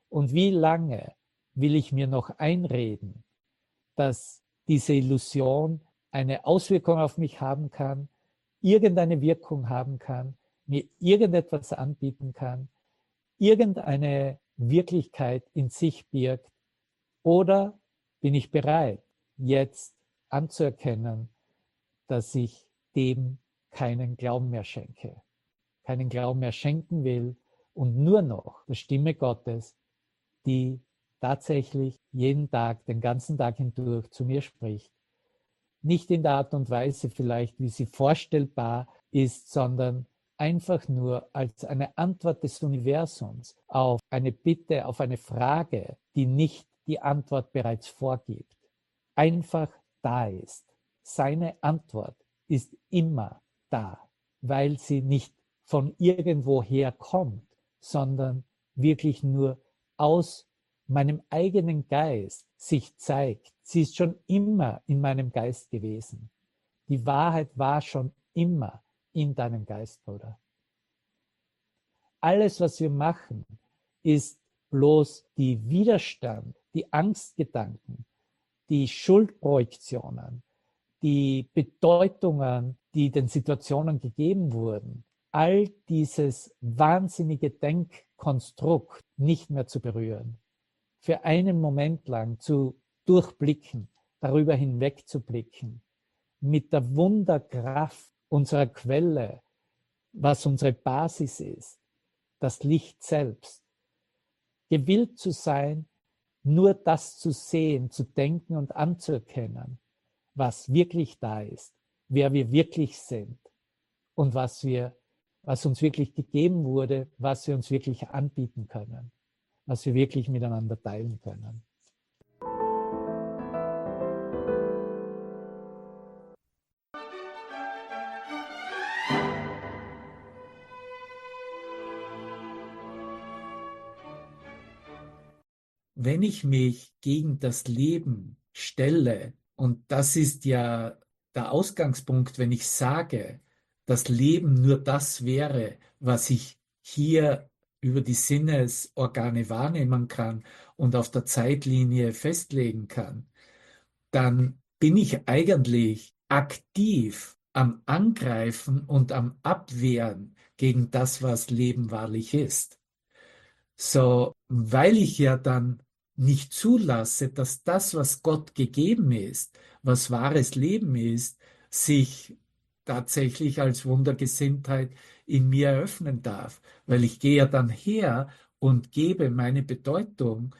Und wie lange will ich mir noch einreden, dass diese Illusion eine Auswirkung auf mich haben kann, irgendeine Wirkung haben kann, mir irgendetwas anbieten kann, irgendeine Wirklichkeit in sich birgt, oder bin ich bereit, jetzt anzuerkennen, dass ich dem keinen Glauben mehr schenke, keinen Glauben mehr schenken will und nur noch der Stimme Gottes, die tatsächlich jeden Tag, den ganzen Tag hindurch zu mir spricht. Nicht in der Art und Weise vielleicht, wie sie vorstellbar ist, sondern einfach nur als eine Antwort des Universums auf eine Bitte, auf eine Frage, die nicht die Antwort bereits vorgibt. Einfach da ist. Seine Antwort ist immer da, weil sie nicht von irgendwoher kommt, sondern wirklich nur aus meinem eigenen Geist sich zeigt. Sie ist schon immer in meinem Geist gewesen. Die Wahrheit war schon immer in deinem Geist, Bruder. Alles, was wir machen, ist bloß die Widerstand, die Angstgedanken, die Schuldprojektionen, die Bedeutungen, die den Situationen gegeben wurden, all dieses wahnsinnige Denkkonstrukt nicht mehr zu berühren, für einen Moment lang zu durchblicken, darüber hinweg zu blicken, mit der Wunderkraft unserer Quelle, was unsere Basis ist, das Licht selbst, gewillt zu sein, nur das zu sehen, zu denken und anzuerkennen, was wirklich da ist, wer wir wirklich sind und was uns wirklich gegeben wurde, was wir uns wirklich anbieten können, was wir wirklich miteinander teilen können. Wenn ich mich gegen das Leben stelle, und das ist ja der Ausgangspunkt, wenn ich sage, das Leben nur das wäre, was ich hier über die Sinnesorgane wahrnehmen kann und auf der Zeitlinie festlegen kann, dann bin ich eigentlich aktiv am Angreifen und am Abwehren gegen das, was Leben wahrlich ist. So, weil ich ja dann nicht zulasse, dass das, was Gott gegeben ist, was wahres Leben ist, sich tatsächlich als Wundergesinntheit in mir eröffnen darf. Weil ich gehe ja dann her und gebe meine Bedeutung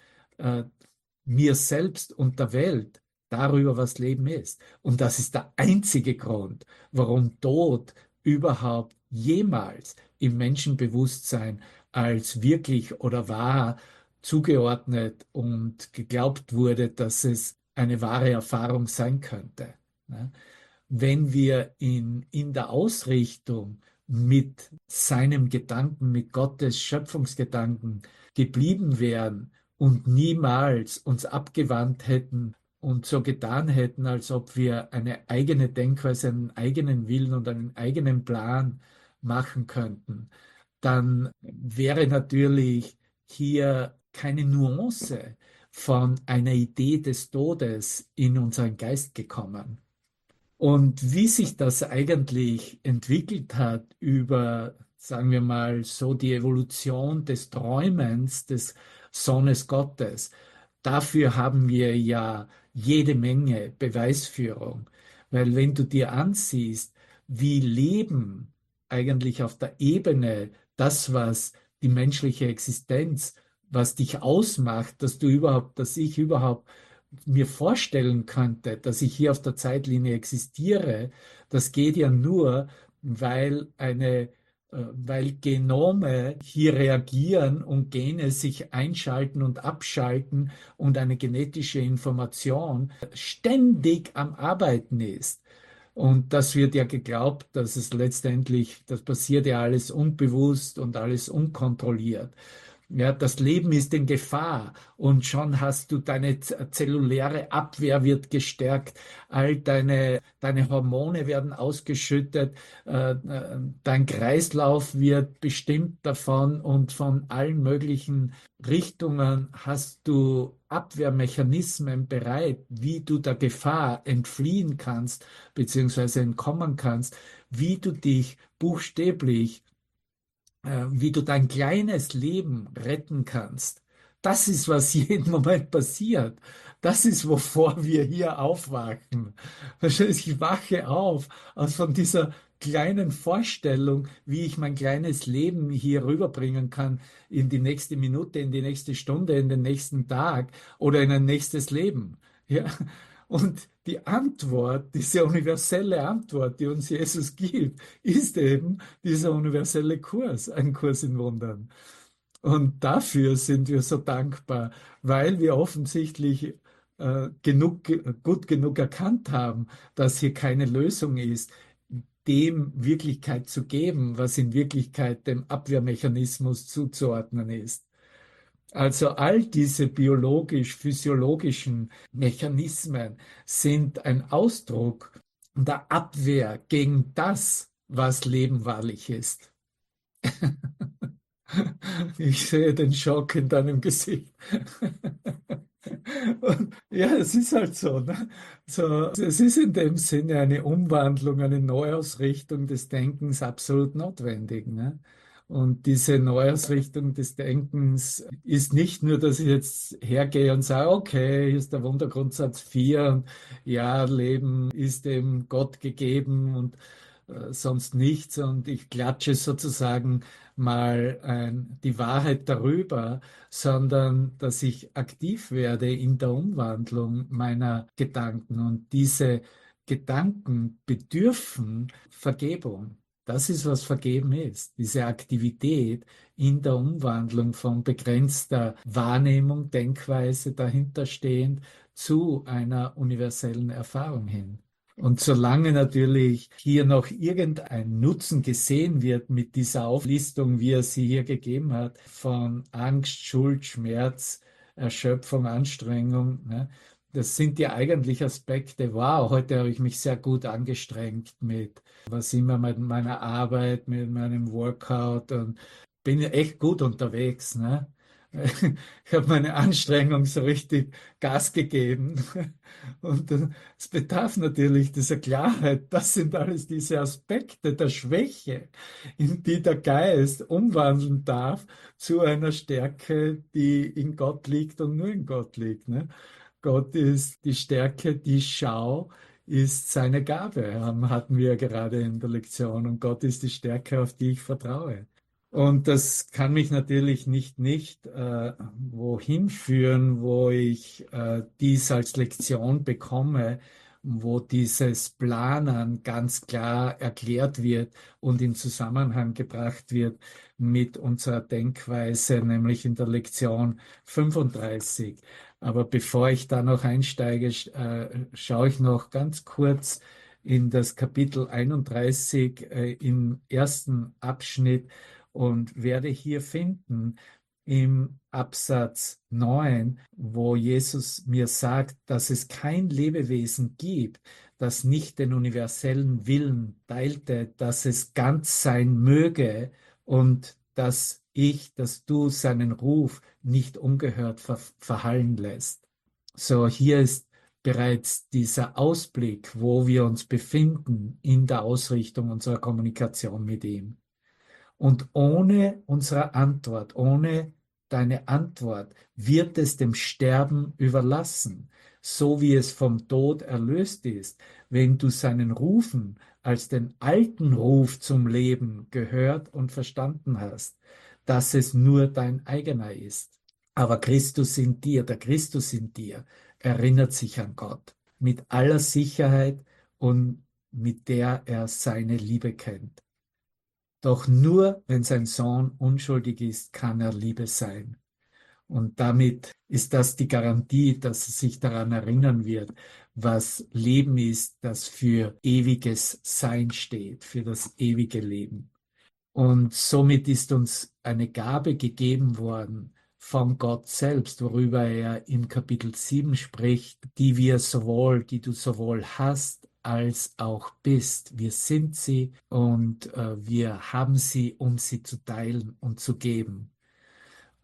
mir selbst und der Welt darüber, was Leben ist. Und das ist der einzige Grund, warum Tod überhaupt jemals im Menschenbewusstsein als wirklich oder wahr zugeordnet und geglaubt wurde, dass es eine wahre Erfahrung sein könnte. Ne? wenn wir in der Ausrichtung mit seinem Gedanken, mit Gottes Schöpfungsgedanken geblieben wären und niemals uns abgewandt hätten und so getan hätten, als ob wir eine eigene Denkweise, einen eigenen Willen und einen eigenen Plan machen könnten, dann wäre natürlich hier keine Nuance von einer Idee des Todes in unseren Geist gekommen. Und wie sich das eigentlich entwickelt hat über, sagen wir mal, so die Evolution des Träumens des Sohnes Gottes, dafür haben wir ja jede Menge Beweisführung. Weil wenn du dir ansiehst, wie Leben eigentlich auf der Ebene, das, was die menschliche Existenz, was dich ausmacht, dass ich überhaupt mir vorstellen könnte, dass ich hier auf der Zeitlinie existiere, das geht ja nur, weil Genome hier reagieren und Gene sich einschalten und abschalten und eine genetische Information ständig am Arbeiten ist. Und das wird ja geglaubt, dass es letztendlich, das passiert ja alles unbewusst und alles unkontrolliert. Ja, das Leben ist in Gefahr und schon hast du deine zelluläre Abwehr wird gestärkt, all deine Hormone werden ausgeschüttet, dein Kreislauf wird bestimmt davon und von allen möglichen Richtungen hast du Abwehrmechanismen bereit, wie du der Gefahr entfliehen kannst, beziehungsweise entkommen kannst, wie du dich buchstäblich wie du dein kleines Leben retten kannst. Das ist, was jeden Moment passiert. Das ist, wovor wir hier aufwachen. Verstehst du? Ich wache auf aus von dieser kleinen Vorstellung, wie ich mein kleines Leben hier rüberbringen kann in die nächste Minute, in die nächste Stunde, in den nächsten Tag oder in ein nächstes Leben. Ja? Und die Antwort, diese universelle Antwort, die uns Jesus gibt, ist eben dieser universelle Kurs, ein Kurs in Wundern. Und dafür sind wir so dankbar, weil wir offensichtlich gut genug erkannt haben, dass hier keine Lösung ist, dem Wirklichkeit zu geben, was in Wirklichkeit dem Abwehrmechanismus zuzuordnen ist. Also all diese biologisch-physiologischen Mechanismen sind ein Ausdruck der Abwehr gegen das, was Leben wahrlich ist. Ich sehe den Schock in deinem Gesicht. Und ja, es ist halt so, ne? So, es ist in dem Sinne eine Umwandlung, eine Neuausrichtung des Denkens absolut notwendig, ne? Und diese Neuausrichtung des Denkens ist nicht nur, dass ich jetzt hergehe und sage, okay, hier ist der Wundergrundsatz 4 und ja, Leben ist dem Gott gegeben und sonst nichts und ich klatsche sozusagen mal die Wahrheit darüber, sondern dass ich aktiv werde in der Umwandlung meiner Gedanken und diese Gedanken bedürfen Vergebung. Das ist, was Vergeben ist, diese Aktivität in der Umwandlung von begrenzter Wahrnehmung, Denkweise dahinterstehend zu einer universellen Erfahrung hin. Und solange natürlich hier noch irgendein Nutzen gesehen wird mit dieser Auflistung, wie er sie hier gegeben hat, von Angst, Schuld, Schmerz, Erschöpfung, Anstrengung, ne? Das sind ja eigentlich Aspekte. Wow, heute habe ich mich sehr gut angestrengt mit was immer mit meiner Arbeit, mit meinem Workout und bin echt gut unterwegs, ne? Ich habe meine Anstrengung so richtig Gas gegeben. Und es bedarf natürlich dieser Klarheit. Das sind alles diese Aspekte der Schwäche, in die der Geist umwandeln darf zu einer Stärke, die in Gott liegt und nur in Gott liegt. Ne? Gott ist die Stärke, die Schau ist seine Gabe, hatten wir ja gerade in der Lektion. Und Gott ist die Stärke, auf die ich vertraue. Und das kann mich natürlich nicht wohin führen, wo ich dies als Lektion bekomme, wo dieses Planen ganz klar erklärt wird und in Zusammenhang gebracht wird mit unserer Denkweise, nämlich in der Lektion 35. Aber bevor ich da noch einsteige, schaue ich noch ganz kurz in das Kapitel 31 im ersten Abschnitt und werde hier finden im Absatz 9, wo Jesus mir sagt, dass es kein Lebewesen gibt, das nicht den universellen Willen teilte, dass es ganz sein möge und dass du seinen Ruf nicht ungehört verhallen lässt. So, hier ist bereits dieser Ausblick, wo wir uns befinden in der Ausrichtung unserer Kommunikation mit ihm. Und ohne unsere Antwort, ohne deine Antwort, wird es dem Sterben überlassen, so wie es vom Tod erlöst ist, wenn du seinen Rufen als den alten Ruf zum Leben gehört und verstanden hast, dass es nur dein eigener ist. Aber Christus in dir, der Christus in dir, erinnert sich an Gott mit aller Sicherheit und mit der er seine Liebe kennt. Doch nur wenn sein Sohn unschuldig ist, kann er Liebe sein. Und damit ist das die Garantie, dass er sich daran erinnern wird, was Leben ist, das für ewiges Sein steht, für das ewige Leben. Und somit ist uns eine Gabe gegeben worden von Gott selbst, worüber er im Kapitel 7 spricht, die du sowohl hast als auch bist. Wir sind sie und wir haben sie, um sie zu teilen und zu geben.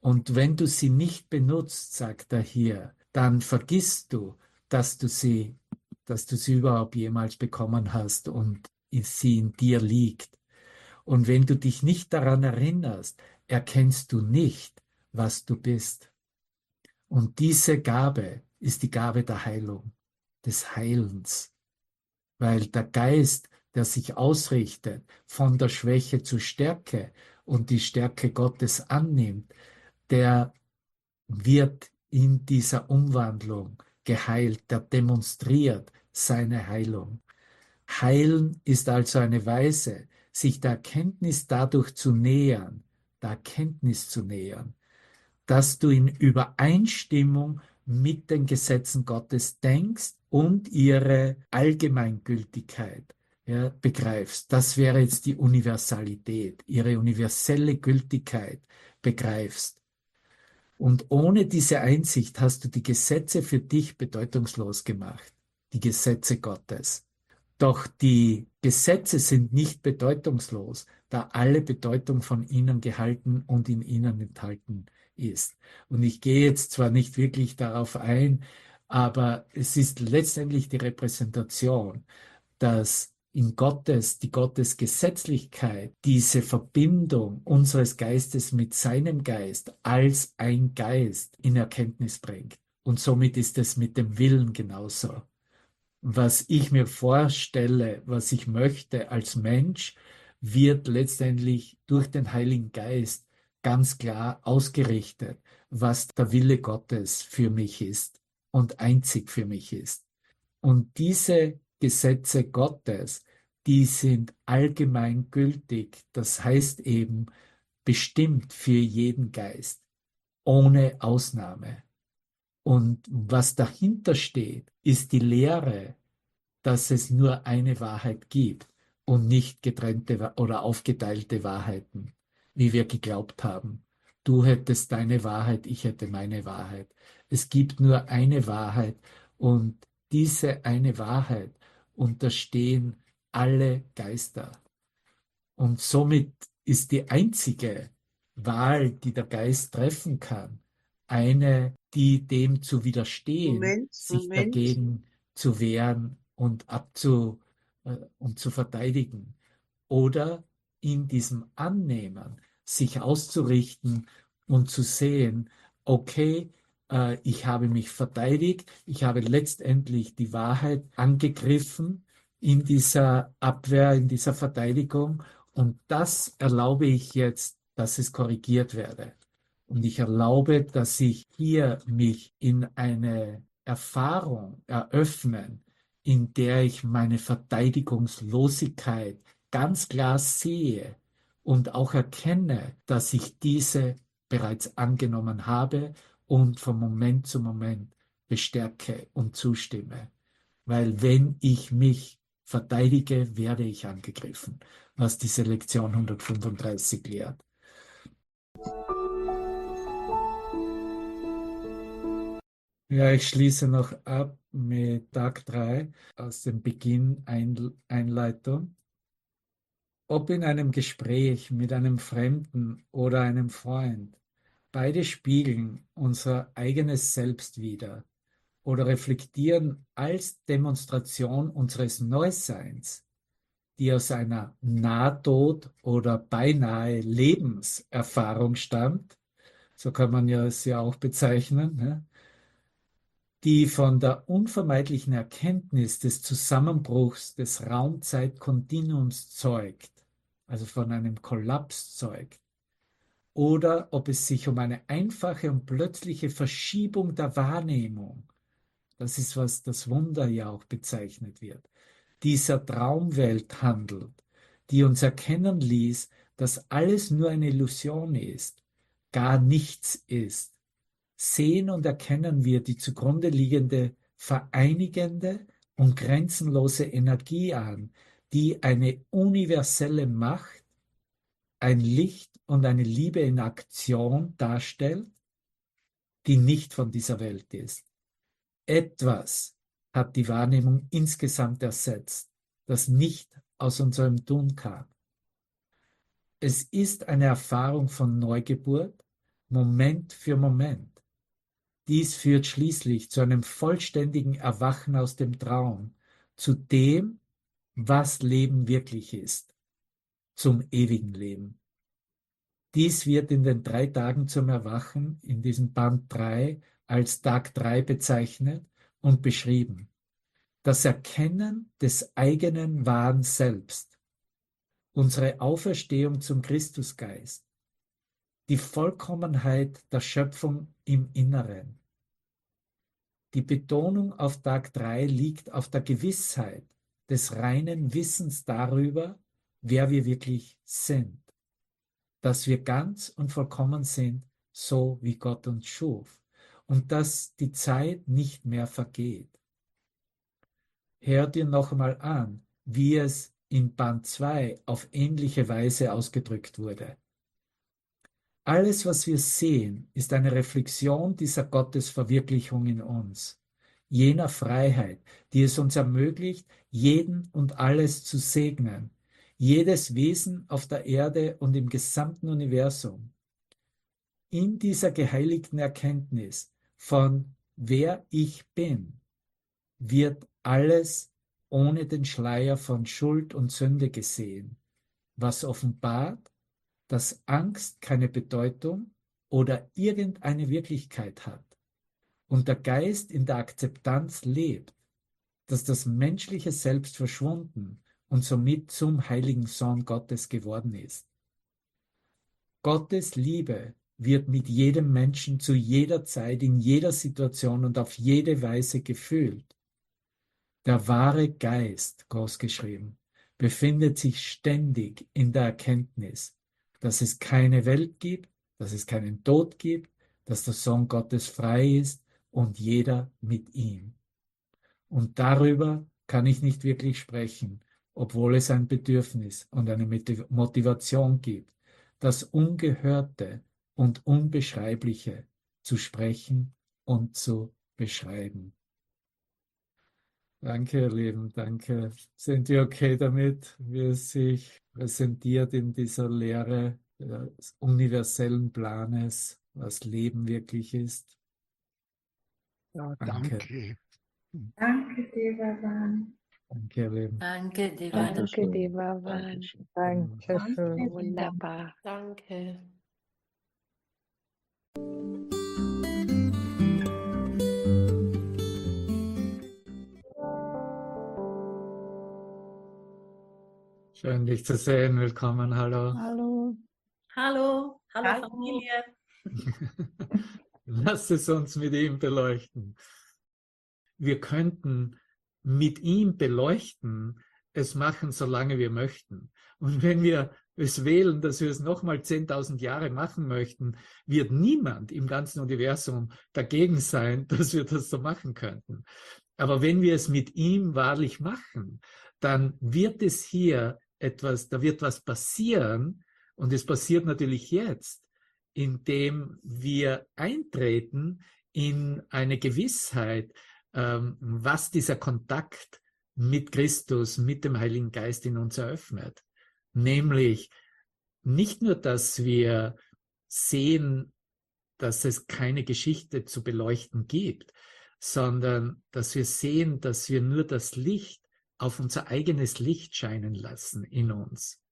Und wenn du sie nicht benutzt, sagt er hier, dann vergisst du, dass du sie, dass du sie überhaupt jemals bekommen hast und sie in dir liegt. Und wenn du dich nicht daran erinnerst, erkennst du nicht, was du bist. Und diese Gabe ist die Gabe der Heilung, des Heilens, weil der Geist, der sich ausrichtet von der Schwäche zur Stärke und die Stärke Gottes annimmt, der wird in dieser Umwandlung geheilt, der demonstriert seine Heilung. Heilen ist also eine Weise, sich der Erkenntnis dadurch zu nähern, der Erkenntnis zu nähern, dass du in Übereinstimmung mit den Gesetzen Gottes denkst und ihre Allgemeingültigkeit, ja, begreifst. Das wäre jetzt die Universalität, ihre universelle Gültigkeit begreifst. Und ohne diese Einsicht hast du die Gesetze für dich bedeutungslos gemacht, die Gesetze Gottes. Doch die Gesetze sind nicht bedeutungslos, da alle Bedeutung von ihnen gehalten und in ihnen enthalten ist. Und ich gehe jetzt zwar nicht wirklich darauf ein, aber es ist letztendlich die Repräsentation, dass die Gottesgesetzlichkeit, diese Verbindung unseres Geistes mit seinem Geist als ein Geist in Erkenntnis bringt. Und somit ist es mit dem Willen genauso. Was ich mir vorstelle, was ich möchte als Mensch, wird letztendlich durch den Heiligen Geist ganz klar ausgerichtet, was der Wille Gottes für mich ist und einzig für mich ist. Und diese Gesetze Gottes, die sind allgemein gültig, das heißt eben bestimmt für jeden Geist, ohne Ausnahme. Und was dahinter steht, ist die Lehre, dass es nur eine Wahrheit gibt und nicht getrennte oder aufgeteilte Wahrheiten, wie wir geglaubt haben. Du hättest deine Wahrheit, ich hätte meine Wahrheit. Es gibt nur eine Wahrheit und diese eine Wahrheit unterstehen alle Geister. Und somit ist die einzige Wahl, die der Geist treffen kann, eine, die dem zu widerstehen, sich Moment. dagegen zu wehren und zu verteidigen. Oder in diesem Annehmen sich auszurichten und zu sehen, okay, ich habe mich verteidigt, ich habe letztendlich die Wahrheit angegriffen in dieser Abwehr, in dieser Verteidigung und das erlaube ich jetzt, dass es korrigiert werde. Und ich erlaube, dass ich hier mich in eine Erfahrung eröffnen, in der ich meine Verteidigungslosigkeit ganz klar sehe und auch erkenne, dass ich diese bereits angenommen habe und von Moment zu Moment bestärke und zustimme. Weil wenn ich mich verteidige, werde ich angegriffen, was diese Lektion 135 lehrt. Ja, ich schließe noch ab mit Tag 3 aus dem Beginn Einleitung. Ob in einem Gespräch mit einem Fremden oder einem Freund, beide spiegeln unser eigenes Selbst wider oder reflektieren als Demonstration unseres Neuseins, die aus einer Nahtod- oder beinahe Lebenserfahrung stammt, so kann man ja es ja auch bezeichnen, ne? Die von der unvermeidlichen Erkenntnis des Zusammenbruchs des Raumzeitkontinuums zeugt, also von einem Kollaps zeugt, oder ob es sich um eine einfache und plötzliche Verschiebung der Wahrnehmung, das ist, was das Wunder ja auch bezeichnet wird, dieser Traumwelt handelt, die uns erkennen ließ, dass alles nur eine Illusion ist, gar nichts ist. Sehen und erkennen wir die zugrunde liegende, vereinigende und grenzenlose Energie an, die eine universelle Macht, ein Licht und eine Liebe in Aktion darstellt, die nicht von dieser Welt ist. Etwas hat die Wahrnehmung insgesamt ersetzt, das nicht aus unserem Tun kam. Es ist eine Erfahrung von Neugeburt, Moment für Moment. Dies führt schließlich zu einem vollständigen Erwachen aus dem Traum, zu dem, was Leben wirklich ist, zum ewigen Leben. Dies wird in den 3 Tagen zum Erwachen in diesem Band 3 als Tag 3 bezeichnet und beschrieben. Das Erkennen des eigenen wahren Selbst, unsere Auferstehung zum Christusgeist, die Vollkommenheit der Schöpfung im Inneren. Die Betonung auf Tag 3 liegt auf der Gewissheit des reinen Wissens darüber, wer wir wirklich sind, dass wir ganz und vollkommen sind, so wie Gott uns schuf, und dass die Zeit nicht mehr vergeht. Hör dir noch einmal an, wie es in Band 2 auf ähnliche Weise ausgedrückt wurde. Alles, was wir sehen, ist eine Reflexion dieser Gottesverwirklichung in uns, jener Freiheit, die es uns ermöglicht, jeden und alles zu segnen, jedes Wesen auf der Erde und im gesamten Universum. In dieser geheiligten Erkenntnis von wer ich bin, wird alles ohne den Schleier von Schuld und Sünde gesehen, was offenbart, dass Angst keine Bedeutung oder irgendeine Wirklichkeit hat und der Geist in der Akzeptanz lebt, dass das menschliche Selbst verschwunden und somit zum heiligen Sohn Gottes geworden ist. Gottes Liebe wird mit jedem Menschen zu jeder Zeit, in jeder Situation und auf jede Weise gefühlt. Der wahre Geist, großgeschrieben, befindet sich ständig in der Erkenntnis, dass es keine Welt gibt, dass es keinen Tod gibt, dass der Sohn Gottes frei ist und jeder mit ihm. Und darüber kann ich nicht wirklich sprechen, obwohl es ein Bedürfnis und eine Motivation gibt, das Ungehörte und Unbeschreibliche zu sprechen und zu beschreiben. Danke, ihr Lieben, danke. Sind wir okay damit, wie es sich präsentiert in dieser Lehre des universellen Planes, was Leben wirklich ist? Ja, Danke. danke. Danke, Devavan. Danke, ihr Lieben. Danke, Devana. Danke, Devavan. Dankeschön. Wunderbar. Danke. Schön, dich zu sehen. Willkommen, hallo. Hallo. Hallo, hallo, Hallo. Familie. Lass es uns mit ihm beleuchten. Wir könnten mit ihm beleuchten, es machen, solange wir möchten. Und wenn wir es wählen, dass wir es nochmal 10.000 Jahre machen möchten, wird niemand im ganzen Universum dagegen sein, dass wir das so machen könnten. Aber wenn wir es mit ihm wahrlich machen, dann wird es hier da wird was passieren, und es passiert natürlich jetzt, indem wir eintreten in eine Gewissheit, was dieser Kontakt mit Christus, mit dem Heiligen Geist in uns eröffnet. Nämlich nicht nur, dass wir sehen, dass es keine Geschichte zu beleuchten gibt, sondern dass wir sehen, dass wir nur das Licht auf unser eigenes Licht scheinen lassen in uns.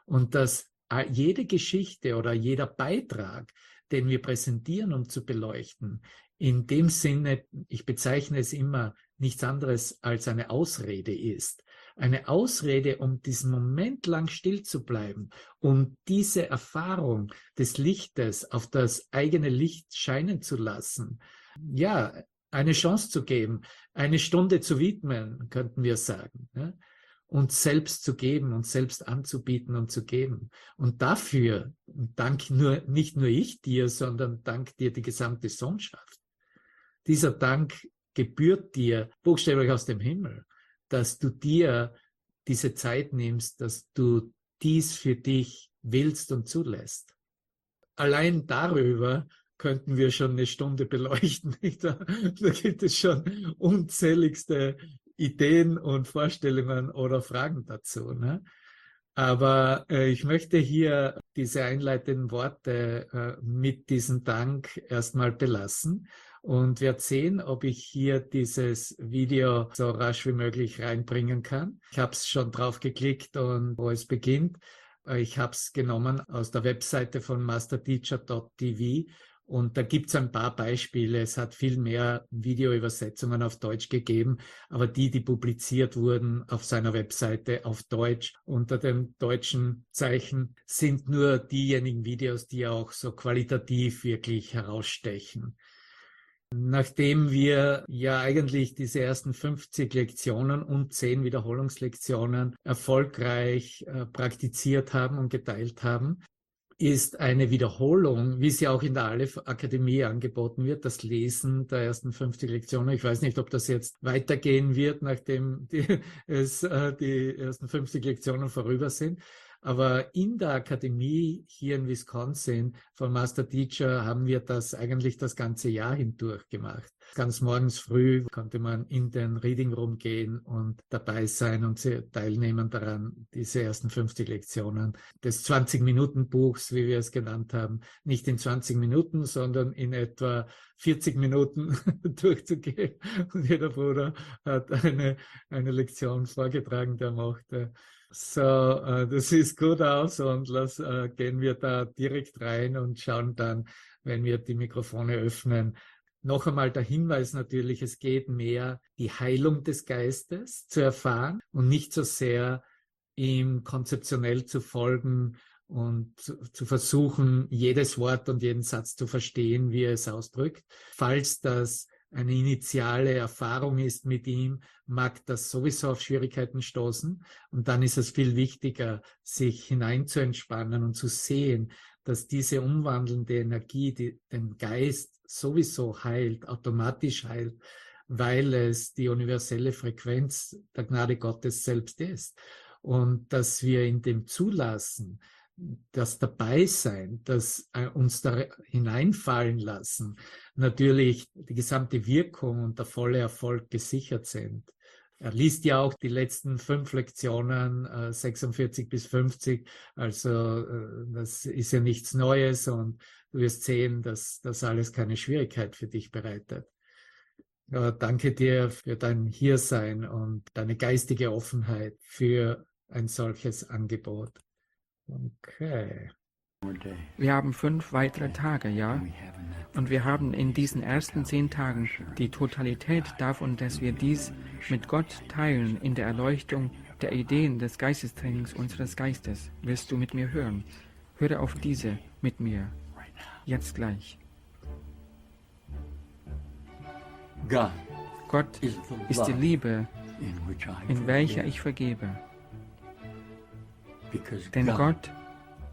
Und dass jede Geschichte oder jeder Beitrag, den wir präsentieren, um zu beleuchten, in dem Sinne, ich bezeichne es immer, nichts anderes als eine Ausrede ist. Eine Ausrede, um diesen Moment lang still zu bleiben, um diese Erfahrung des Lichtes auf das eigene Licht scheinen zu lassen. Ja, eine Chance zu geben, eine Stunde zu widmen, könnten wir sagen. Ja? Uns selbst zu geben, uns selbst anzubieten und zu geben. Und dafür, nicht nur ich dir, sondern dank dir die gesamte Sohnschaft. Dieser Dank gebührt dir buchstäblich aus dem Himmel, dass du dir diese Zeit nimmst, dass du dies für dich willst und zulässt. Allein darüber könnten wir schon eine Stunde beleuchten. Da gibt es schon unzähligste Ideen und Vorstellungen oder Fragen dazu. Ne? Aber ich möchte hier diese einleitenden Worte mit diesem Dank erstmal belassen und werde sehen, ob ich hier dieses Video so rasch wie möglich reinbringen kann. Ich habe es schon drauf geklickt und wo es beginnt. Ich habe es genommen aus der Webseite von masterteacher.tv. Und da gibt es ein paar Beispiele. Es hat viel mehr Videoübersetzungen auf Deutsch gegeben, aber die publiziert wurden auf seiner Webseite auf Deutsch unter dem deutschen Zeichen, sind nur diejenigen Videos, die auch so qualitativ wirklich herausstechen. Nachdem wir ja eigentlich diese ersten 50 Lektionen und 10 Wiederholungslektionen erfolgreich praktiziert haben und geteilt haben, ist eine Wiederholung, wie sie auch in der Aleph-Akademie angeboten wird, das Lesen der ersten 50 Lektionen. Ich weiß nicht, ob das jetzt weitergehen wird, nachdem die ersten 50 Lektionen vorüber sind. Aber in der Akademie hier in Wisconsin von Master Teacher haben wir das eigentlich das ganze Jahr hindurch gemacht. Ganz morgens früh konnte man in den Reading Room gehen und dabei sein und teilnehmen daran, diese ersten 50 Lektionen des 20-Minuten-Buchs, wie wir es genannt haben, nicht in 20 Minuten, sondern in etwa 40 Minuten durchzugehen. Und jeder Bruder hat eine Lektion vorgetragen, der mochte. So, das sieht gut aus und gehen wir da direkt rein und schauen dann, wenn wir die Mikrofone öffnen. Noch einmal der Hinweis natürlich, es geht mehr, die Heilung des Geistes zu erfahren und nicht so sehr ihm konzeptionell zu folgen und zu versuchen, jedes Wort und jeden Satz zu verstehen, wie er es ausdrückt. Falls das eine initiale Erfahrung ist mit ihm, mag das sowieso auf Schwierigkeiten stoßen. Und dann ist es viel wichtiger, sich hinein zu entspannen und zu sehen, dass diese umwandelnde Energie, die den Geist sowieso heilt, automatisch heilt, weil es die universelle Frequenz der Gnade Gottes selbst ist. Und dass wir in dem zulassen, das Dabeisein, das uns da hineinfallen lassen, natürlich die gesamte Wirkung und der volle Erfolg gesichert sind. Er liest ja auch die letzten 5 Lektionen, 46 bis 50, also das ist ja nichts Neues und du wirst sehen, dass das alles keine Schwierigkeit für dich bereitet. Ja, danke dir für dein Hiersein und deine geistige Offenheit für ein solches Angebot. Okay. Wir haben 5 weitere Tage, ja? Und wir haben in diesen ersten 10 Tagen die Totalität davon, dass wir dies mit Gott teilen in der Erleuchtung der Ideen des Geistestrainings unseres Geistes. Willst du mit mir hören? Höre auf diese mit mir. Jetzt gleich. Gott ist die Liebe, in welcher ich vergebe. Denn Gott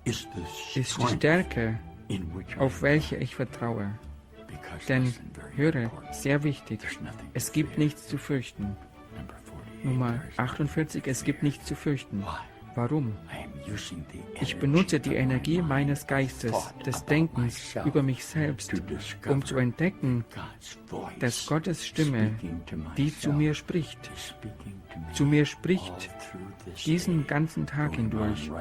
ist die Stärke, auf welche ich vertraue. Denn, höre, sehr wichtig, es gibt nichts zu fürchten. Nummer 48, es gibt nichts zu fürchten. Warum? Ich benutze die Energie meines Geistes, des Denkens über mich selbst, um zu entdecken, dass Gottes Stimme, die zu mir spricht, diesen ganzen Tag hindurch.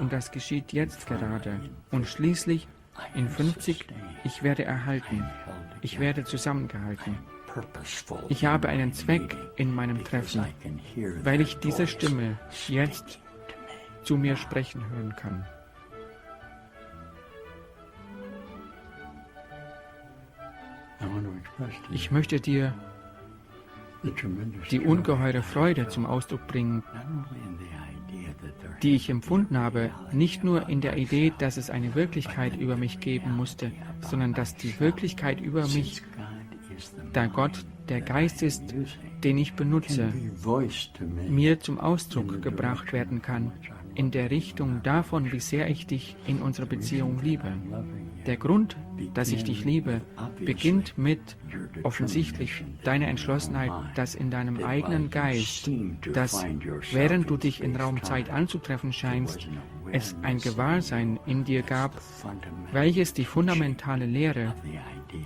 Und das geschieht jetzt gerade. Und schließlich in 50, ich werde erhalten. Ich werde zusammengehalten. Ich habe einen Zweck in meinem Treffen, weil ich diese Stimme jetzt zu mir sprechen hören kann. Ich möchte dir die ungeheure Freude zum Ausdruck bringen, die ich empfunden habe, nicht nur in der Idee, dass es eine Wirklichkeit über mich geben musste, sondern dass die Wirklichkeit über mich, da Gott der Geist ist, den ich benutze, mir zum Ausdruck gebracht werden kann, in der Richtung davon, wie sehr ich dich in unserer Beziehung liebe. Der Grund, dass ich dich liebe, beginnt mit offensichtlich deiner Entschlossenheit, dass in deinem eigenen Geist, dass während du dich in Raum-Zeit anzutreffen scheinst, es ein Gewahrsein in dir gab, welches die fundamentale Lehre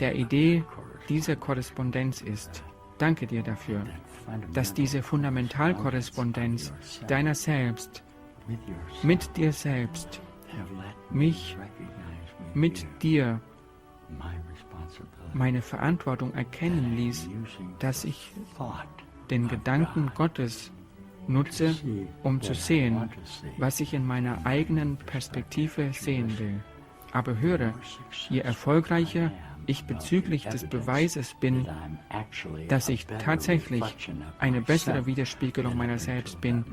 der Idee dieser Korrespondenz ist. Danke dir dafür, dass diese Fundamentalkorrespondenz deiner selbst mit dir selbst mich mit dir meine Verantwortung erkennen ließ, dass ich den Gedanken Gottes nutze, um zu sehen, was ich in meiner eigenen Perspektive sehen will. Aber höre, je erfolgreicher ich bezüglich des Beweises bin, dass ich tatsächlich eine bessere Widerspiegelung meiner selbst bin,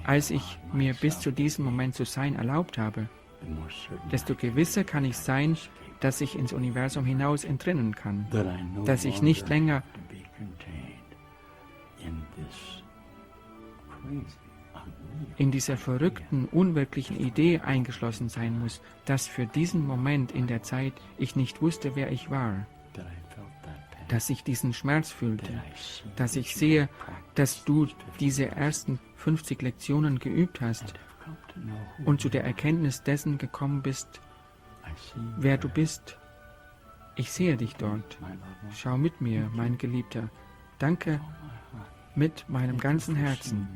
als ich mir bis zu diesem Moment zu sein erlaubt habe, desto gewisser kann ich sein, dass ich ins Universum hinaus entrinnen kann, dass ich nicht länger in dieser verrückten, unwirklichen Idee eingeschlossen sein muss, dass für diesen Moment in der Zeit ich nicht wusste, wer ich war, dass ich diesen Schmerz fühlte, dass ich sehe, dass du diese ersten 50 Lektionen geübt hast und zu der Erkenntnis dessen gekommen bist, wer du bist. Ich sehe dich dort. Schau mit mir, mein Geliebter. Danke mit meinem ganzen Herzen.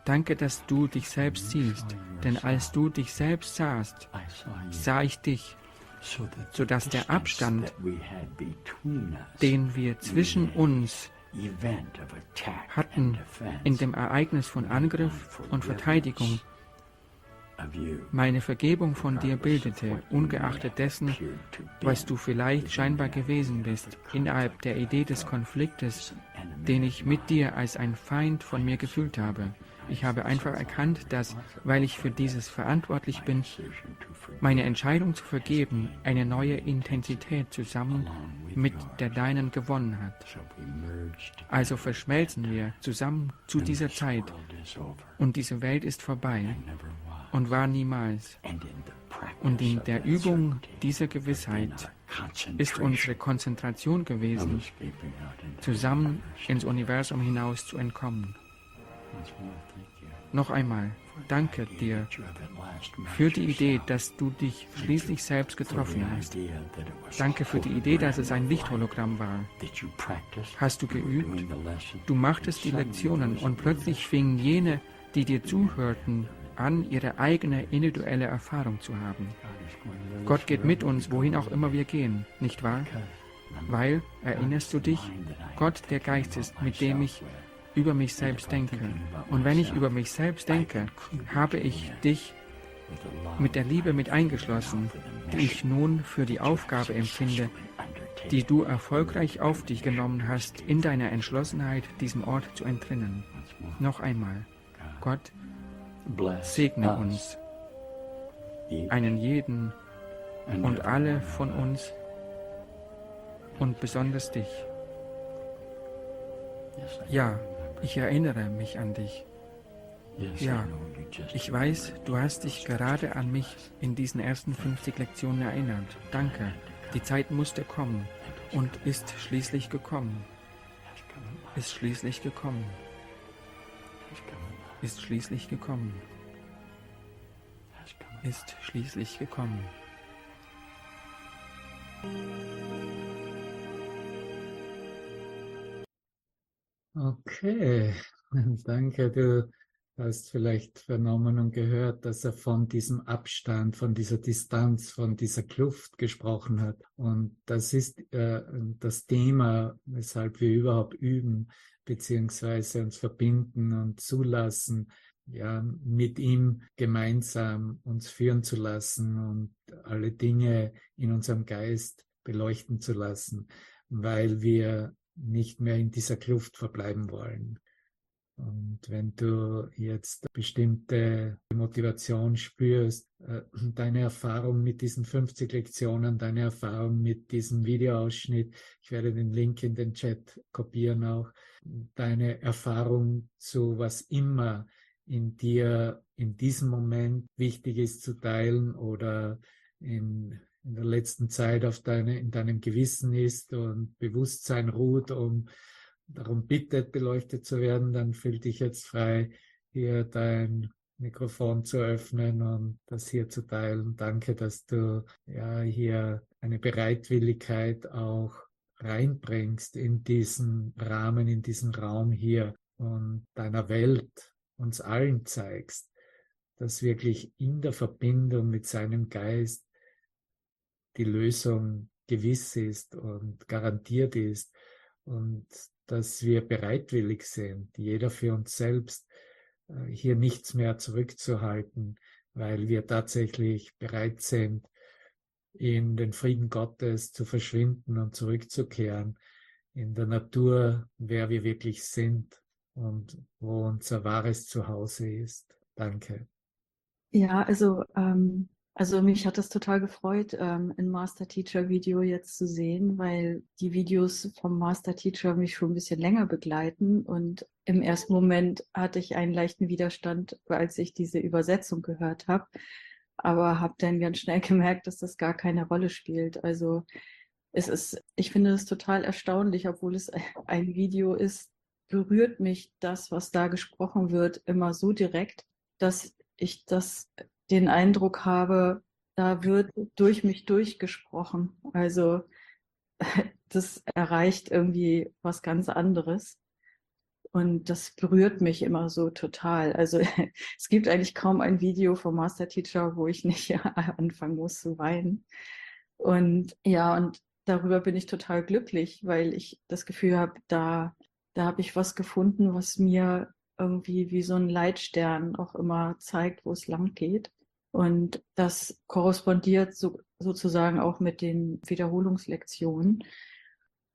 Danke, dass du dich selbst siehst, denn als du dich selbst sahst, sah ich dich, sodass der Abstand, den wir zwischen uns hatten in dem Ereignis von Angriff und Verteidigung, meine Vergebung von dir bildete, ungeachtet dessen, was du vielleicht scheinbar gewesen bist, innerhalb der Idee des Konfliktes, den ich mit dir als ein Feind von mir gefühlt habe. Ich habe einfach erkannt, dass, weil ich für dieses verantwortlich bin, meine Entscheidung zu vergeben eine neue Intensität zusammen mit der deinen gewonnen hat. Also verschmelzen wir zusammen zu dieser Zeit und diese Welt ist vorbei und war niemals. Und in der Übung dieser Gewissheit ist unsere Konzentration gewesen, zusammen ins Universum hinaus zu entkommen. Noch einmal, danke dir für die Idee, dass du dich schließlich selbst getroffen hast. Danke für die Idee, dass es ein Lichthologramm war. Hast du geübt? Du machtest die Lektionen und plötzlich fingen jene, die dir zuhörten, an, ihre eigene individuelle Erfahrung zu haben. Gott geht mit uns, wohin auch immer wir gehen, nicht wahr? Weil, erinnerst du dich, Gott der Geist ist, mit dem ich über mich selbst denke. Und wenn ich über mich selbst denke, habe ich dich mit der Liebe mit eingeschlossen, die ich nun für die Aufgabe empfinde, die du erfolgreich auf dich genommen hast, in deiner Entschlossenheit, diesem Ort zu entrinnen. Noch einmal, Gott segne uns, einen jeden und alle von uns und besonders dich. Ja, ich erinnere mich an dich. Ja, ich weiß, du hast dich gerade an mich in diesen ersten 50 Lektionen erinnert. Danke. Die Zeit musste kommen und ist schließlich gekommen. Ist schließlich gekommen. ist schließlich gekommen. Ist schließlich gekommen. Okay, danke. Du hast vielleicht vernommen und gehört, dass er von diesem Abstand, von dieser Distanz, von dieser Kluft gesprochen hat. Und das ist das Thema, weshalb wir überhaupt üben, beziehungsweise uns verbinden und zulassen, ja, mit ihm gemeinsam uns führen zu lassen und alle Dinge in unserem Geist beleuchten zu lassen, weil wir nicht mehr in dieser Kluft verbleiben wollen. Und wenn du jetzt bestimmte Motivation spürst, deine Erfahrung mit diesen 50 Lektionen, deine Erfahrung mit diesem Videoausschnitt, ich werde den Link in den Chat kopieren auch, deine Erfahrung zu was immer in dir in diesem Moment wichtig ist zu teilen oder in der letzten Zeit in deinem Gewissen ist und Bewusstsein ruht, darum bittet, beleuchtet zu werden, dann fühl dich jetzt frei, hier dein Mikrofon zu öffnen und das hier zu teilen. Danke, dass du ja hier eine Bereitwilligkeit auch reinbringst in diesen Rahmen, in diesen Raum hier und deiner Welt uns allen zeigst, dass wirklich in der Verbindung mit seinem Geist die Lösung gewiss ist und garantiert ist und dass wir bereitwillig sind, jeder für uns selbst, hier nichts mehr zurückzuhalten, weil wir tatsächlich bereit sind, in den Frieden Gottes zu verschwinden und zurückzukehren, in der Natur, wer wir wirklich sind und wo unser wahres Zuhause ist. Danke. Ja, also mich hat das total gefreut, ein Master Teacher Video jetzt zu sehen, weil die Videos vom Master Teacher mich schon ein bisschen länger begleiten und im ersten Moment hatte ich einen leichten Widerstand, als ich diese Übersetzung gehört habe, aber habe dann ganz schnell gemerkt, dass das gar keine Rolle spielt. Also ich finde es total erstaunlich, obwohl es ein Video ist, berührt mich das, was da gesprochen wird, immer so direkt, dass ich den Eindruck habe, da wird durch mich durchgesprochen. Also das erreicht irgendwie was ganz anderes. Und das berührt mich immer so total. Also es gibt eigentlich kaum ein Video vom Master Teacher, wo ich nicht anfangen muss zu weinen. Und ja, und darüber bin ich total glücklich, weil ich das Gefühl habe, da habe ich was gefunden, was mir irgendwie wie so ein Leitstern auch immer zeigt, wo es lang geht. Und das korrespondiert sozusagen auch mit den Wiederholungslektionen.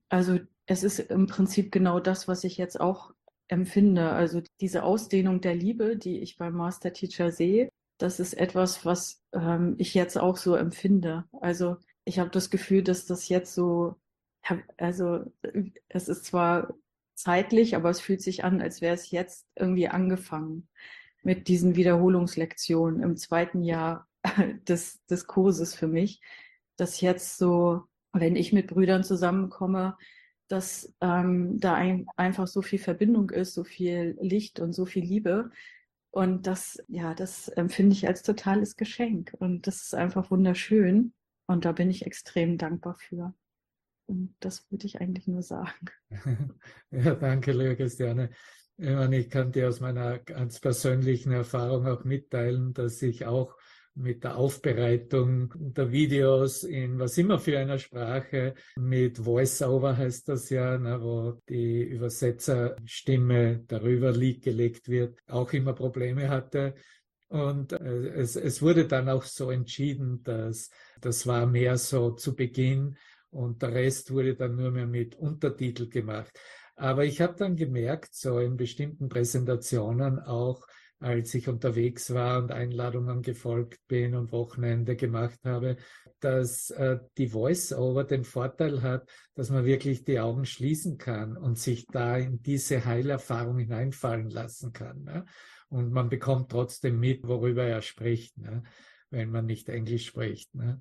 Also es ist im Prinzip genau das, was ich jetzt auch empfinde. Also diese Ausdehnung der Liebe, die ich beim Master Teacher sehe, das ist etwas, was ich jetzt auch so empfinde. Also ich habe das Gefühl, dass das jetzt so, also es ist zwar zeitlich, aber es fühlt sich an, als wäre es jetzt irgendwie angefangen mit diesen Wiederholungslektionen im zweiten Jahr des Kurses für mich, dass jetzt so, wenn ich mit Brüdern zusammenkomme, dass einfach so viel Verbindung ist, so viel Licht und so viel Liebe. Und das empfinde ich als totales Geschenk. Und das ist einfach wunderschön. Und da bin ich extrem dankbar für. Und das würde ich eigentlich nur sagen. Ja, danke, liebe Christiane. Ich kann dir aus meiner ganz persönlichen Erfahrung auch mitteilen, dass ich auch mit der Aufbereitung der Videos in was immer für einer Sprache, mit Voice-Over heißt das ja, wo die Übersetzerstimme darüber gelegt wird, auch immer Probleme hatte. Und es wurde dann auch so entschieden, dass das war mehr so zu Beginn und der Rest wurde dann nur mehr mit Untertitel gemacht. Aber ich habe dann gemerkt, so in bestimmten Präsentationen auch, als ich unterwegs war und Einladungen gefolgt bin und Wochenende gemacht habe, dass die Voice-Over den Vorteil hat, dass man wirklich die Augen schließen kann und sich da in diese Heilerfahrung hineinfallen lassen kann. Ne? Und man bekommt trotzdem mit, worüber er spricht, ne? Wenn man nicht Englisch spricht. Ne?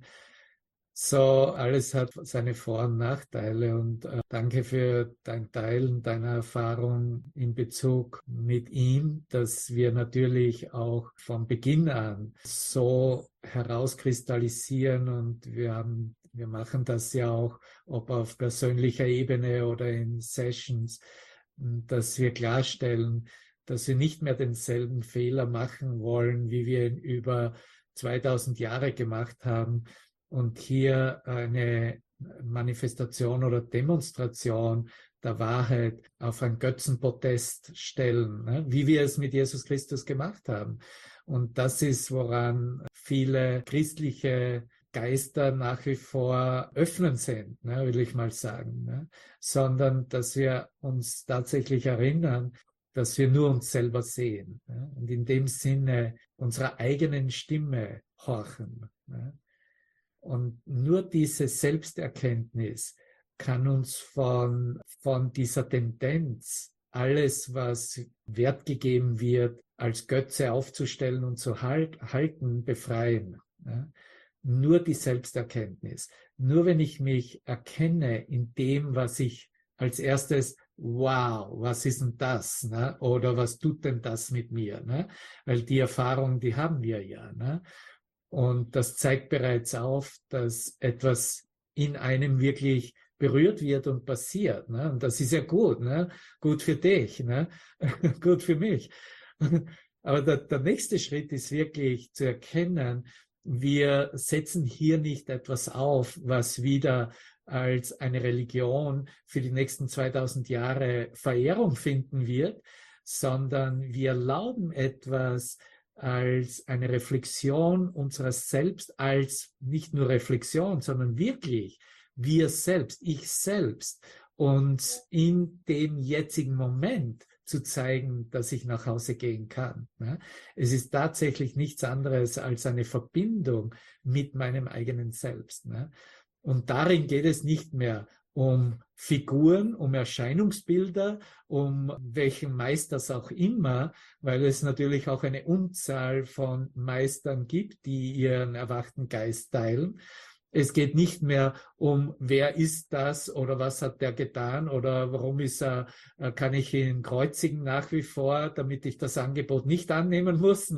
So, alles hat seine Vor- und Nachteile und danke für dein Teilen deiner Erfahrung in Bezug mit ihm, dass wir natürlich auch von Beginn an so herauskristallisieren und wir machen das ja auch, ob auf persönlicher Ebene oder in Sessions, dass wir klarstellen, dass wir nicht mehr denselben Fehler machen wollen, wie wir ihn über 2000 Jahre gemacht haben, und hier eine Manifestation oder Demonstration der Wahrheit auf ein Götzenprotest stellen, ne? Wie wir es mit Jesus Christus gemacht haben. Und das ist, woran viele christliche Geister nach wie vor öffnen sind, ne, will ich mal sagen, ne? Sondern dass wir uns tatsächlich erinnern, dass wir nur uns selber sehen, ne? Und in dem Sinne unserer eigenen Stimme horchen, ne? Und nur diese Selbsterkenntnis kann uns von dieser Tendenz, alles, was Wert gegeben wird, als Götze aufzustellen und zu halten, befreien. Ja? Nur die Selbsterkenntnis. Nur wenn ich mich erkenne in dem, was ich als erstes, wow, was ist denn das? Ne? Oder was tut denn das mit mir? Ne? Weil die Erfahrung, die haben wir ja. Ne? Und das zeigt bereits auf, dass etwas in einem wirklich berührt wird und passiert. Ne? Und das ist ja gut, ne? Gut für dich, ne? Gut für mich. Aber der nächste Schritt ist wirklich zu erkennen, wir setzen hier nicht etwas auf, was wieder als eine Religion für die nächsten 2000 Jahre Verehrung finden wird, sondern wir erlauben etwas als eine Reflexion unseres Selbst, als nicht nur Reflexion, sondern wirklich wir selbst, ich selbst, uns in dem jetzigen Moment zu zeigen, dass ich nach Hause gehen kann. Es ist tatsächlich nichts anderes als eine Verbindung mit meinem eigenen Selbst. Und darin geht es nicht mehr um Figuren, um Erscheinungsbilder, um welchen Meisters auch immer, weil es natürlich auch eine Unzahl von Meistern gibt, die ihren erwachten Geist teilen. Es geht nicht mehr um, wer ist das oder was hat der getan oder warum kann ich ihn kreuzigen nach wie vor, damit ich das Angebot nicht annehmen muss.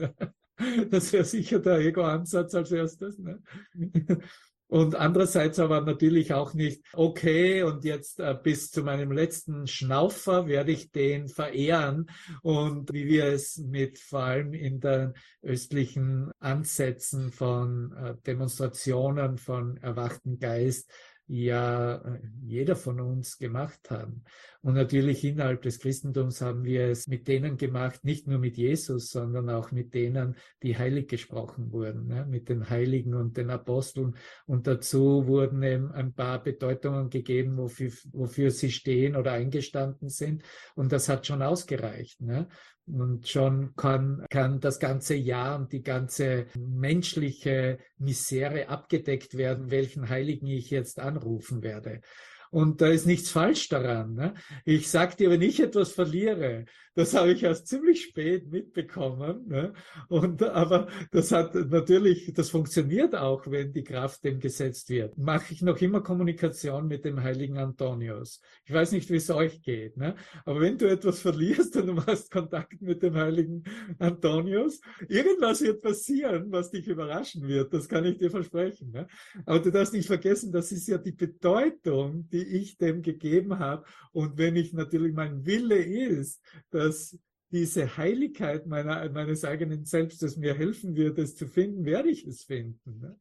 Das wäre sicher der Ego-Ansatz als erstes. Und andererseits aber natürlich auch nicht, okay, und jetzt bis zu meinem letzten Schnaufer werde ich den verehren. Und wie wir es mit vor allem in den östlichen Ansätzen von Demonstrationen von erwachten Geist ja jeder von uns gemacht haben. Und natürlich innerhalb des Christentums haben wir es mit denen gemacht, nicht nur mit Jesus, sondern auch mit denen, die heilig gesprochen wurden, ne? Mit den Heiligen und den Aposteln. Und dazu wurden eben ein paar Bedeutungen gegeben, wofür sie stehen oder eingestanden sind. Und das hat schon ausgereicht, ne? Und schon kann das ganze Jahr und die ganze menschliche Misere abgedeckt werden, welchen Heiligen ich jetzt anrufen werde. Und da ist nichts falsch daran. Ne? Ich sage dir, wenn ich etwas verliere, das habe ich erst ziemlich spät mitbekommen. Ne? Aber das hat natürlich, das funktioniert auch, wenn die Kraft dem gesetzt wird. Mache ich noch immer Kommunikation mit dem heiligen Antonius. Ich weiß nicht, wie es euch geht. Ne? Aber wenn du etwas verlierst und du hast Kontakt mit dem heiligen Antonius, irgendwas wird passieren, was dich überraschen wird. Das kann ich dir versprechen. Ne? Aber du darfst nicht vergessen, das ist ja die Bedeutung, die ich dem gegeben habe. Und wenn ich natürlich, mein Wille ist, dass diese Heiligkeit meines eigenen Selbstes mir helfen wird, es zu finden, werde ich es finden. Ne?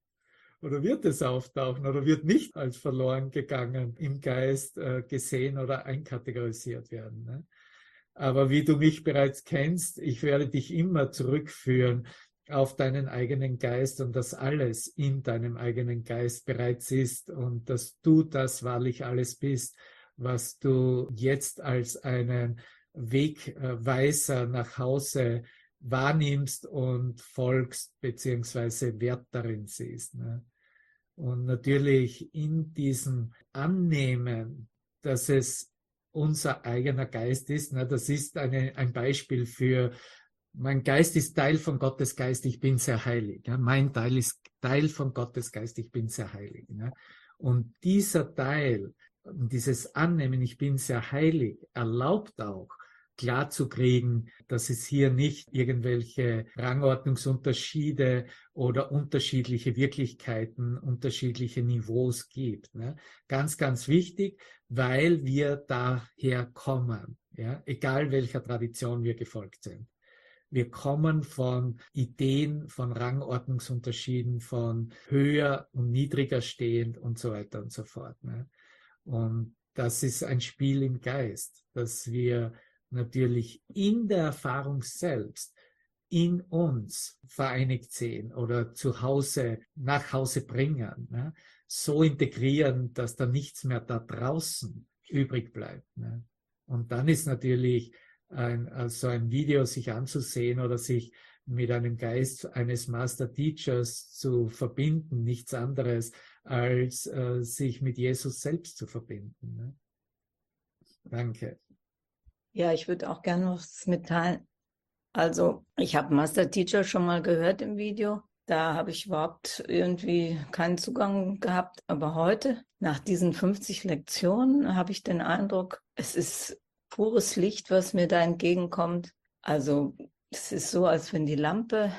Oder wird es auftauchen oder wird nicht als verloren gegangen im Geist gesehen oder einkategorisiert werden. Ne? Aber wie du mich bereits kennst, ich werde dich immer zurückführen auf deinen eigenen Geist und dass alles in deinem eigenen Geist bereits ist und dass du das wahrlich alles bist, was du jetzt als einen Wegweiser nach Hause wahrnimmst und folgst beziehungsweise Wert darin siehst. Ne? Und natürlich in diesem Annehmen, dass es unser eigener Geist ist, ne, das ist ein Beispiel für mein Geist ist Teil von Gottes Geist, ich bin sehr heilig. Ja? Mein Teil ist Teil von Gottes Geist, ich bin sehr heilig. Ja? Und dieser Teil, dieses Annehmen, ich bin sehr heilig, erlaubt auch, klar zu kriegen, dass es hier nicht irgendwelche Rangordnungsunterschiede oder unterschiedliche Wirklichkeiten, unterschiedliche Niveaus gibt. Ne? Ganz, ganz wichtig, weil wir daher kommen, ja? Egal welcher Tradition wir gefolgt sind. Wir kommen von Ideen, von Rangordnungsunterschieden, von höher und niedriger stehend und so weiter und so fort. Ne? Und das ist ein Spiel im Geist, dass wir natürlich in der Erfahrung selbst in uns vereinigt sehen oder zu Hause, nach Hause bringen, ne? So integrieren, dass da nichts mehr da draußen übrig bleibt. Ne? Und dann ist natürlich so ein Video sich anzusehen oder sich mit einem Geist eines Master Teachers zu verbinden, nichts anderes als sich mit Jesus selbst zu verbinden. Ne? Danke. Ja, ich würde auch gerne was mitteilen. Also, ich habe Master Teacher schon mal gehört im Video. Da habe ich überhaupt irgendwie keinen Zugang gehabt. Aber heute, nach diesen 50 Lektionen, habe ich den Eindruck, es ist pures Licht, was mir da entgegenkommt. Also, es ist so, als wenn die Lampe,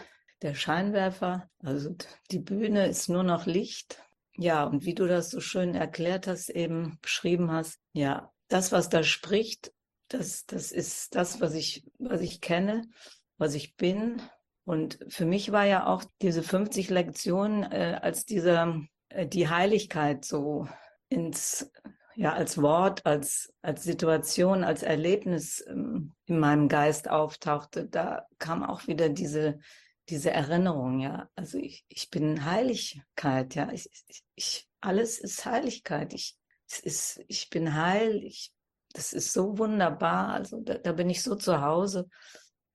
der Scheinwerfer, also die Bühne ist nur noch Licht. Ja, und wie du das so schön erklärt hast, eben beschrieben hast, ja, das, was da spricht, das ist das, was ich kenne, was ich bin. Und für mich war ja auch diese 50 Lektionen als die Heiligkeit so als Wort, als Situation, als Erlebnis in meinem Geist auftauchte. Da kam auch wieder diese Erinnerung, ja. Also ich bin Heiligkeit, ja. Alles ist Heiligkeit. Ich bin heil, das ist so wunderbar, also da bin ich so zu Hause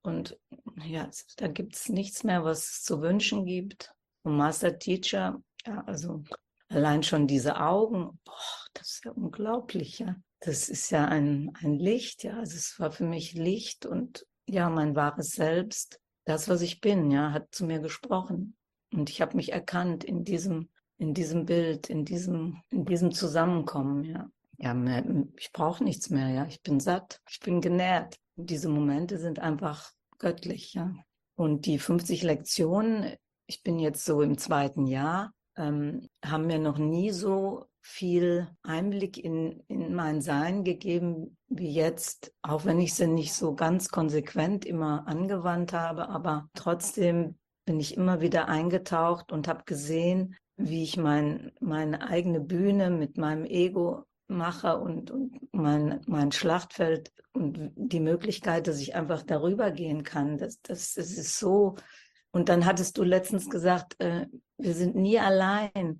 und ja, da gibt es nichts mehr, was es zu wünschen gibt. Und Master Teacher, ja, also allein schon diese Augen, boah, das ist ja unglaublich, ja. Das ist ja ein Licht, ja, also es war für mich Licht und ja, mein wahres Selbst, das, was ich bin, ja, hat zu mir gesprochen und ich habe mich erkannt in diesem Bild, in diesem Zusammenkommen, ja. Ja, ich brauche nichts mehr, ja. Ich bin satt, ich bin genährt. Diese Momente sind einfach göttlich, ja. Und die 50 Lektionen, ich bin jetzt so im 2. Jahr, haben mir noch nie so viel Einblick in mein Sein gegeben wie jetzt, auch wenn ich sie nicht so ganz konsequent immer angewandt habe, aber trotzdem bin ich immer wieder eingetaucht und habe gesehen, wie ich meine eigene Bühne mit meinem Ego mache und mein Schlachtfeld und die Möglichkeit, dass ich einfach darüber gehen kann. Das ist so. Und dann hattest du letztens gesagt, wir sind nie allein.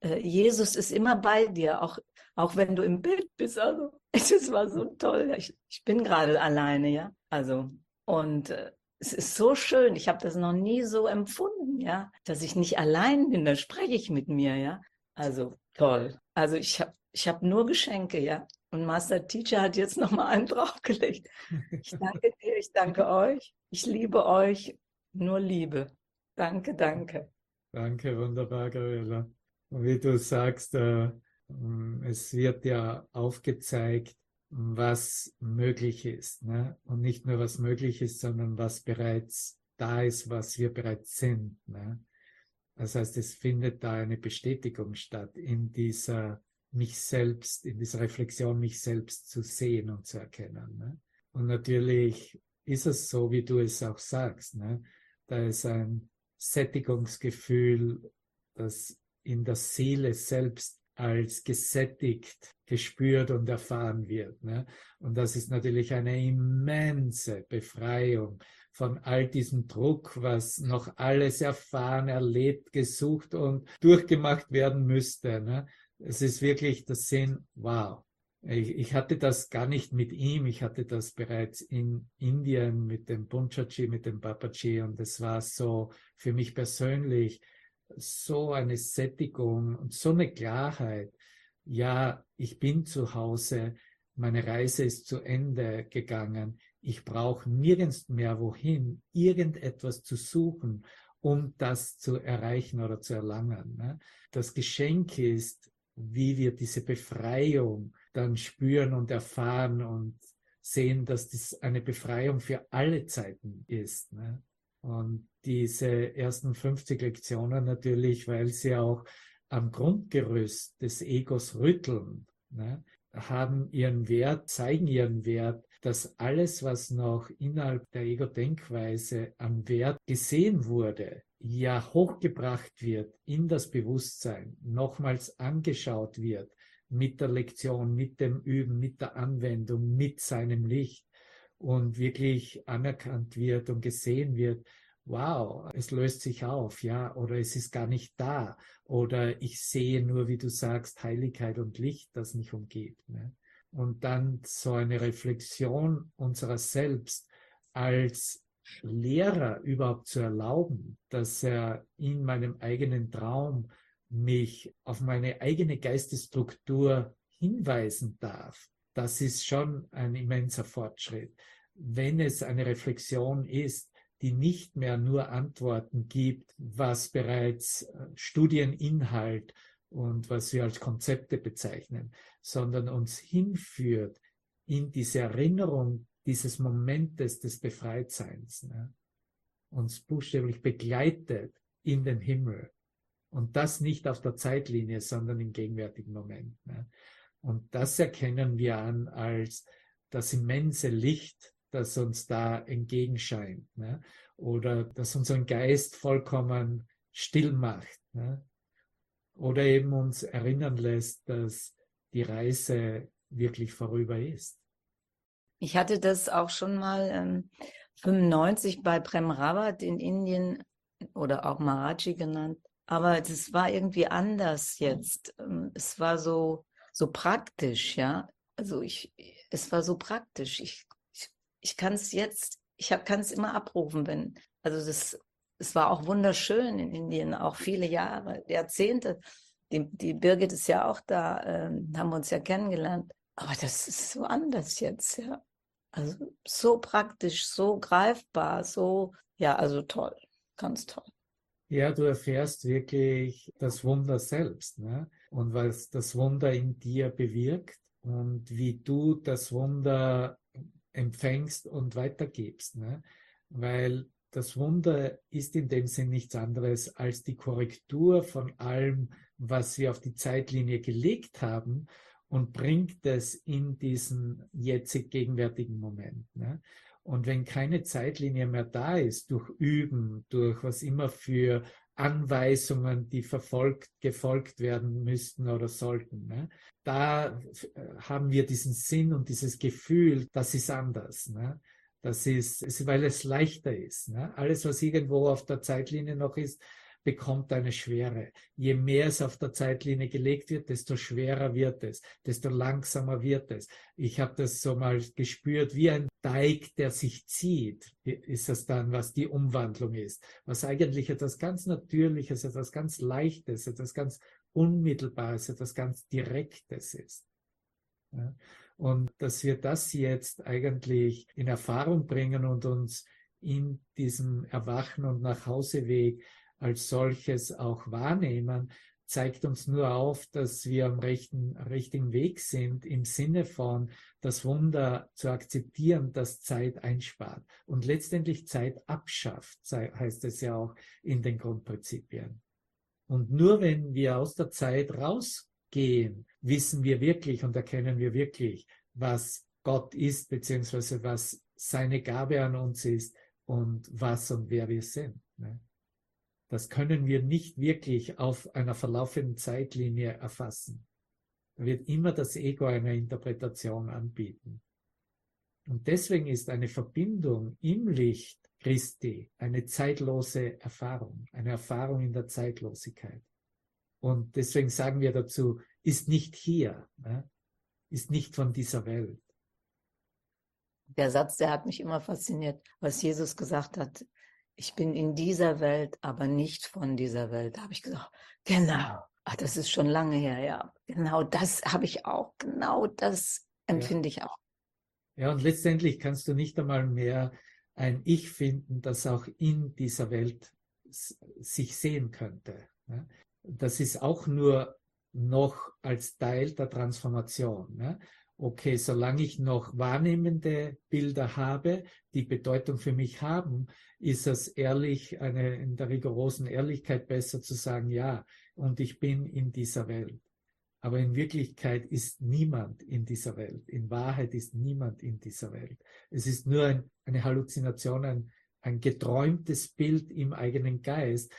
Jesus ist immer bei dir, auch wenn du im Bild bist. Also es war so toll. Ich bin gerade alleine, ja. Also und es ist so schön. Ich habe das noch nie so empfunden, ja, dass ich nicht allein bin. Da spreche ich mit mir, ja. Also toll. Also ich hab nur Geschenke, ja. Und Master Teacher hat jetzt nochmal einen draufgelegt. Ich danke dir, ich danke euch. Ich liebe euch. Nur Liebe. Danke, danke. Danke, wunderbar, Gabriela. Und wie du sagst, es wird ja aufgezeigt, was möglich ist. Ne? Und nicht nur, was möglich ist, sondern was bereits da ist, was wir bereits sind. Ne? Das heißt, es findet da eine Bestätigung statt, in dieser Reflexion, mich selbst zu sehen und zu erkennen. Ne? Und natürlich ist es so, wie du es auch sagst. Ne? Da ist ein Sättigungsgefühl, das in der Seele selbst als gesättigt gespürt und erfahren wird. Ne? Und das ist natürlich eine immense Befreiung von all diesem Druck, was noch alles erfahren, erlebt, gesucht und durchgemacht werden müsste. Ne? Es ist wirklich der Sinn, wow. Ich hatte das gar nicht mit ihm, ich hatte das bereits in Indien mit dem Punjaji, mit dem Babaji und es war so für mich persönlich so eine Sättigung und so eine Klarheit. Ja, ich bin zu Hause, meine Reise ist zu Ende gegangen, Ich brauche nirgends mehr wohin, irgendetwas zu suchen, um das zu erreichen oder zu erlangen. Ne? Das Geschenk ist, wie wir diese Befreiung dann spüren und erfahren und sehen, dass das eine Befreiung für alle Zeiten ist. Ne? Und diese ersten 50 Lektionen natürlich, weil sie auch am Grundgerüst des Egos rütteln, ne? Haben ihren Wert, zeigen ihren Wert, dass alles, was noch innerhalb der Ego-Denkweise an Wert gesehen wurde, ja hochgebracht wird in das Bewusstsein, nochmals angeschaut wird mit der Lektion, mit dem Üben, mit der Anwendung, mit seinem Licht und wirklich anerkannt wird und gesehen wird, wow, es löst sich auf, ja, oder es ist gar nicht da, oder ich sehe nur, wie du sagst, Heiligkeit und Licht, das mich umgeht. Ne? Und dann so eine Reflexion unserer selbst als Lehrer überhaupt zu erlauben, dass er in meinem eigenen Traum mich auf meine eigene Geistesstruktur hinweisen darf, das ist schon ein immenser Fortschritt. Wenn es eine Reflexion ist, die nicht mehr nur Antworten gibt, was bereits Studieninhalt und was wir als Konzepte bezeichnen, sondern uns hinführt in diese Erinnerung dieses Momentes des Befreitseins, ne? Uns buchstäblich begleitet in den Himmel. Und das nicht auf der Zeitlinie, sondern im gegenwärtigen Moment. Ne? Und das erkennen wir an als das immense Licht, das uns da entgegenscheint, ne? Oder das unseren Geist vollkommen still macht, ne? Oder eben uns erinnern lässt, dass die Reise wirklich vorüber ist. Ich hatte das auch schon mal 95 bei Prem Rawat in Indien oder auch Maharaji genannt. Aber das war irgendwie anders jetzt. Es war so praktisch, ja. Also es war so praktisch. Ich kann es jetzt, kann es immer abrufen, es war auch wunderschön in Indien, auch viele Jahre, Jahrzehnte. Die Birgit ist ja auch da, haben wir uns ja kennengelernt. Aber das ist so anders jetzt, ja. Also so praktisch, so greifbar, also toll, ganz toll. Ja, du erfährst wirklich das Wunder selbst, ne? Und was das Wunder in dir bewirkt und wie du das Wunder empfängst und weitergibst, ne? Weil das Wunder ist in dem Sinn nichts anderes als die Korrektur von allem, was wir auf die Zeitlinie gelegt haben und bringt es in diesen jetzig gegenwärtigen Moment, ne? Und wenn keine Zeitlinie mehr da ist, durch Üben, durch was immer für Anweisungen, die gefolgt werden müssten oder sollten, ne? Da haben wir diesen Sinn und dieses Gefühl, das ist anders. Ne? Das ist, weil es leichter ist. Ne? Alles, was irgendwo auf der Zeitlinie noch ist, bekommt eine Schwere. Je mehr es auf der Zeitlinie gelegt wird, desto schwerer wird es, desto langsamer wird es. Ich habe das so mal gespürt, wie ein Teig, der sich zieht, ist das dann, was die Umwandlung ist. Was eigentlich etwas ganz Natürliches, etwas ganz Leichtes, etwas ganz Unmittelbares, etwas ganz Direktes ist. Ja? Und dass wir das jetzt eigentlich in Erfahrung bringen und uns in diesem Erwachen und Nachhauseweg als solches auch wahrnehmen, zeigt uns nur auf, dass wir am richtigen Weg sind, im Sinne von das Wunder zu akzeptieren, das Zeit einspart und letztendlich Zeit abschafft, heißt es ja auch in den Grundprinzipien. Und nur wenn wir aus der Zeit rausgehen, wissen wir wirklich und erkennen wir wirklich, was Gott ist, beziehungsweise was seine Gabe an uns ist und was und wer wir sind. Ne? Das können wir nicht wirklich auf einer verlaufenden Zeitlinie erfassen. Da wird immer das Ego eine Interpretation anbieten. Und deswegen ist eine Verbindung im Licht Christi eine zeitlose Erfahrung, eine Erfahrung in der Zeitlosigkeit. Und deswegen sagen wir dazu, ist nicht hier, ne? Ist nicht von dieser Welt. Der Satz, der hat mich immer fasziniert, was Jesus gesagt hat. Ich bin in dieser Welt, aber nicht von dieser Welt. Da habe ich gesagt, genau. Ach, das ist schon lange her, ja. Genau das habe ich auch. Genau das empfinde ich auch. Ja, und letztendlich kannst du nicht einmal mehr ein Ich finden, das auch in dieser Welt sich sehen könnte. Ja? Das ist auch nur noch als Teil der Transformation. Ja? Okay, solange ich noch wahrnehmende Bilder habe, die Bedeutung für mich haben, ist es ehrlich, in der rigorosen Ehrlichkeit besser zu sagen, ja, und ich bin in dieser Welt. Aber in Wirklichkeit ist niemand in dieser Welt. In Wahrheit ist niemand in dieser Welt. Es ist nur eine Halluzination, ein geträumtes Bild im eigenen Geist,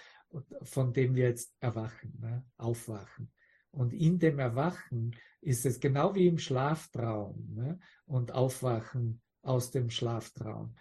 von dem wir jetzt erwachen, ne? Aufwachen. Und in dem Erwachen ist es genau wie im Schlaftraum, ne? Und Aufwachen aus dem Schlaftraum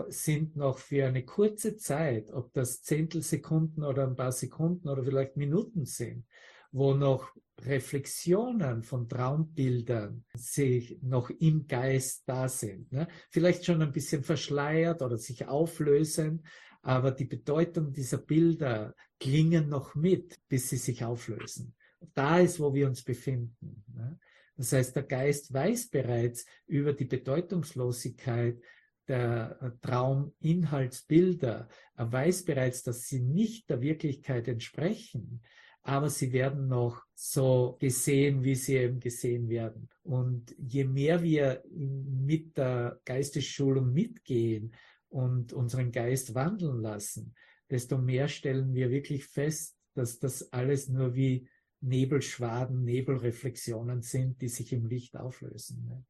sind noch für eine kurze Zeit, ob das Zehntelsekunden oder ein paar Sekunden oder vielleicht Minuten sind, wo noch Reflexionen von Traumbildern sich noch im Geist da sind. Ne? Vielleicht schon ein bisschen verschleiert oder sich auflösen, aber die Bedeutung dieser Bilder klingen noch mit, bis sie sich auflösen. Da ist, wo wir uns befinden. Ne? Das heißt, der Geist weiß bereits über die Bedeutungslosigkeit der Trauminhaltsbilder. Er weiß bereits, dass sie nicht der Wirklichkeit entsprechen, aber sie werden noch so gesehen, wie sie eben gesehen werden. Und je mehr wir mit der Geistesschulung mitgehen und unseren Geist wandeln lassen, desto mehr stellen wir wirklich fest, dass das alles nur wie Nebelschwaden, Nebelreflexionen sind, die sich im Licht auflösen. Ne?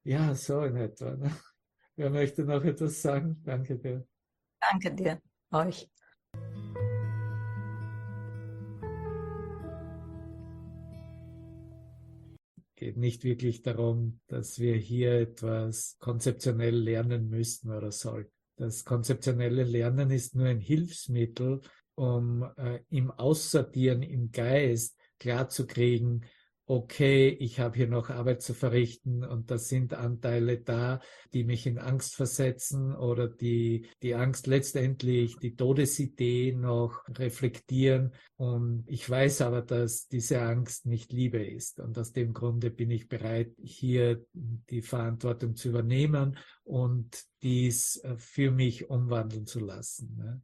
Ja, so in etwa. Ne? Wer möchte noch etwas sagen? Danke dir. Danke dir, euch. Geht nicht wirklich darum, dass wir hier etwas konzeptionell lernen müssten oder sollten. Das konzeptionelle Lernen ist nur ein Hilfsmittel, um im Aussortieren im Geist klarzukriegen, okay, ich habe hier noch Arbeit zu verrichten und da sind Anteile da, die mich in Angst versetzen oder die Angst letztendlich, die Todesidee noch reflektieren. Und ich weiß aber, dass diese Angst nicht Liebe ist. Und aus dem Grunde bin ich bereit, hier die Verantwortung zu übernehmen und dies für mich umwandeln zu lassen. Ne?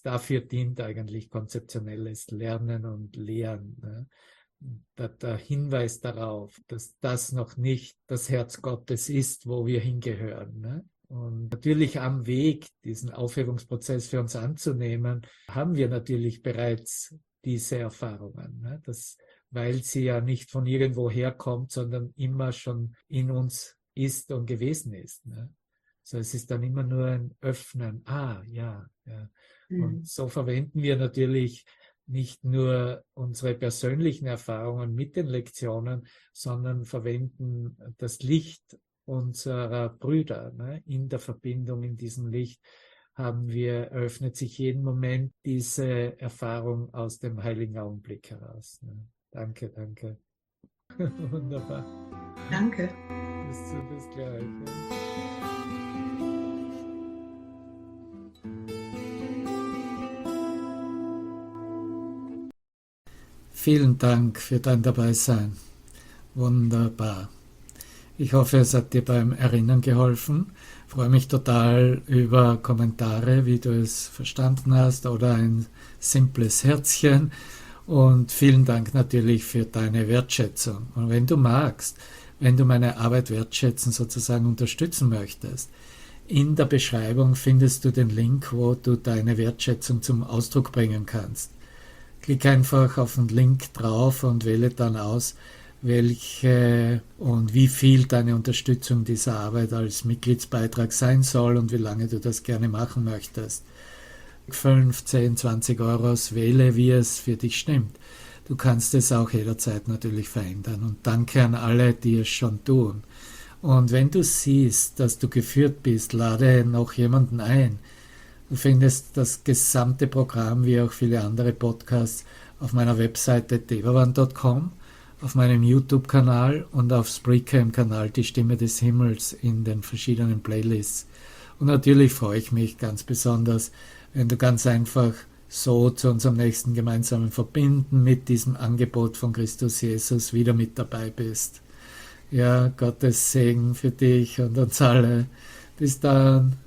Dafür dient eigentlich konzeptionelles Lernen und Lehren. Ne? Der Hinweis darauf, dass das noch nicht das Herz Gottes ist, wo wir hingehören. Ne? Und natürlich am Weg, diesen Aufhebungsprozess für uns anzunehmen, haben wir natürlich bereits diese Erfahrungen. Ne? Weil sie ja nicht von irgendwo herkommt, sondern immer schon in uns ist und gewesen ist. Ne? So, es ist dann immer nur ein Öffnen. Ja. Und so verwenden wir natürlich nicht nur unsere persönlichen Erfahrungen mit den Lektionen, sondern verwenden das Licht unserer Brüder. Ne? In der Verbindung, in diesem Licht eröffnet sich jeden Moment diese Erfahrung aus dem heiligen Augenblick heraus. Ne? Danke. Wunderbar. Danke. Bis gleich. Ja. Vielen Dank für dein Dabeisein. Wunderbar. Ich hoffe, es hat dir beim Erinnern geholfen. Ich freue mich total über Kommentare, wie du es verstanden hast, oder ein simples Herzchen. Und vielen Dank natürlich für deine Wertschätzung. Und wenn du magst, wenn du meine Arbeit wertschätzen, sozusagen unterstützen möchtest, in der Beschreibung findest du den Link, wo du deine Wertschätzung zum Ausdruck bringen kannst. Klick einfach auf den Link drauf und wähle dann aus, welche und wie viel deine Unterstützung dieser Arbeit als Mitgliedsbeitrag sein soll und wie lange du das gerne machen möchtest. 5, 10, 20 Euros, wähle, wie es für dich stimmt. Du kannst es auch jederzeit natürlich verändern. Und danke an alle, die es schon tun. Und wenn du siehst, dass du geführt bist, lade noch jemanden ein. Du findest das gesamte Programm, wie auch viele andere Podcasts, auf meiner Webseite devavan.com, auf meinem YouTube-Kanal und auf Spreaker im Kanal Die Stimme des Himmels in den verschiedenen Playlists. Und natürlich freue ich mich ganz besonders, wenn du ganz einfach so zu unserem nächsten gemeinsamen Verbinden mit diesem Angebot von Christus Jesus wieder mit dabei bist. Ja, Gottes Segen für dich und uns alle. Bis dann.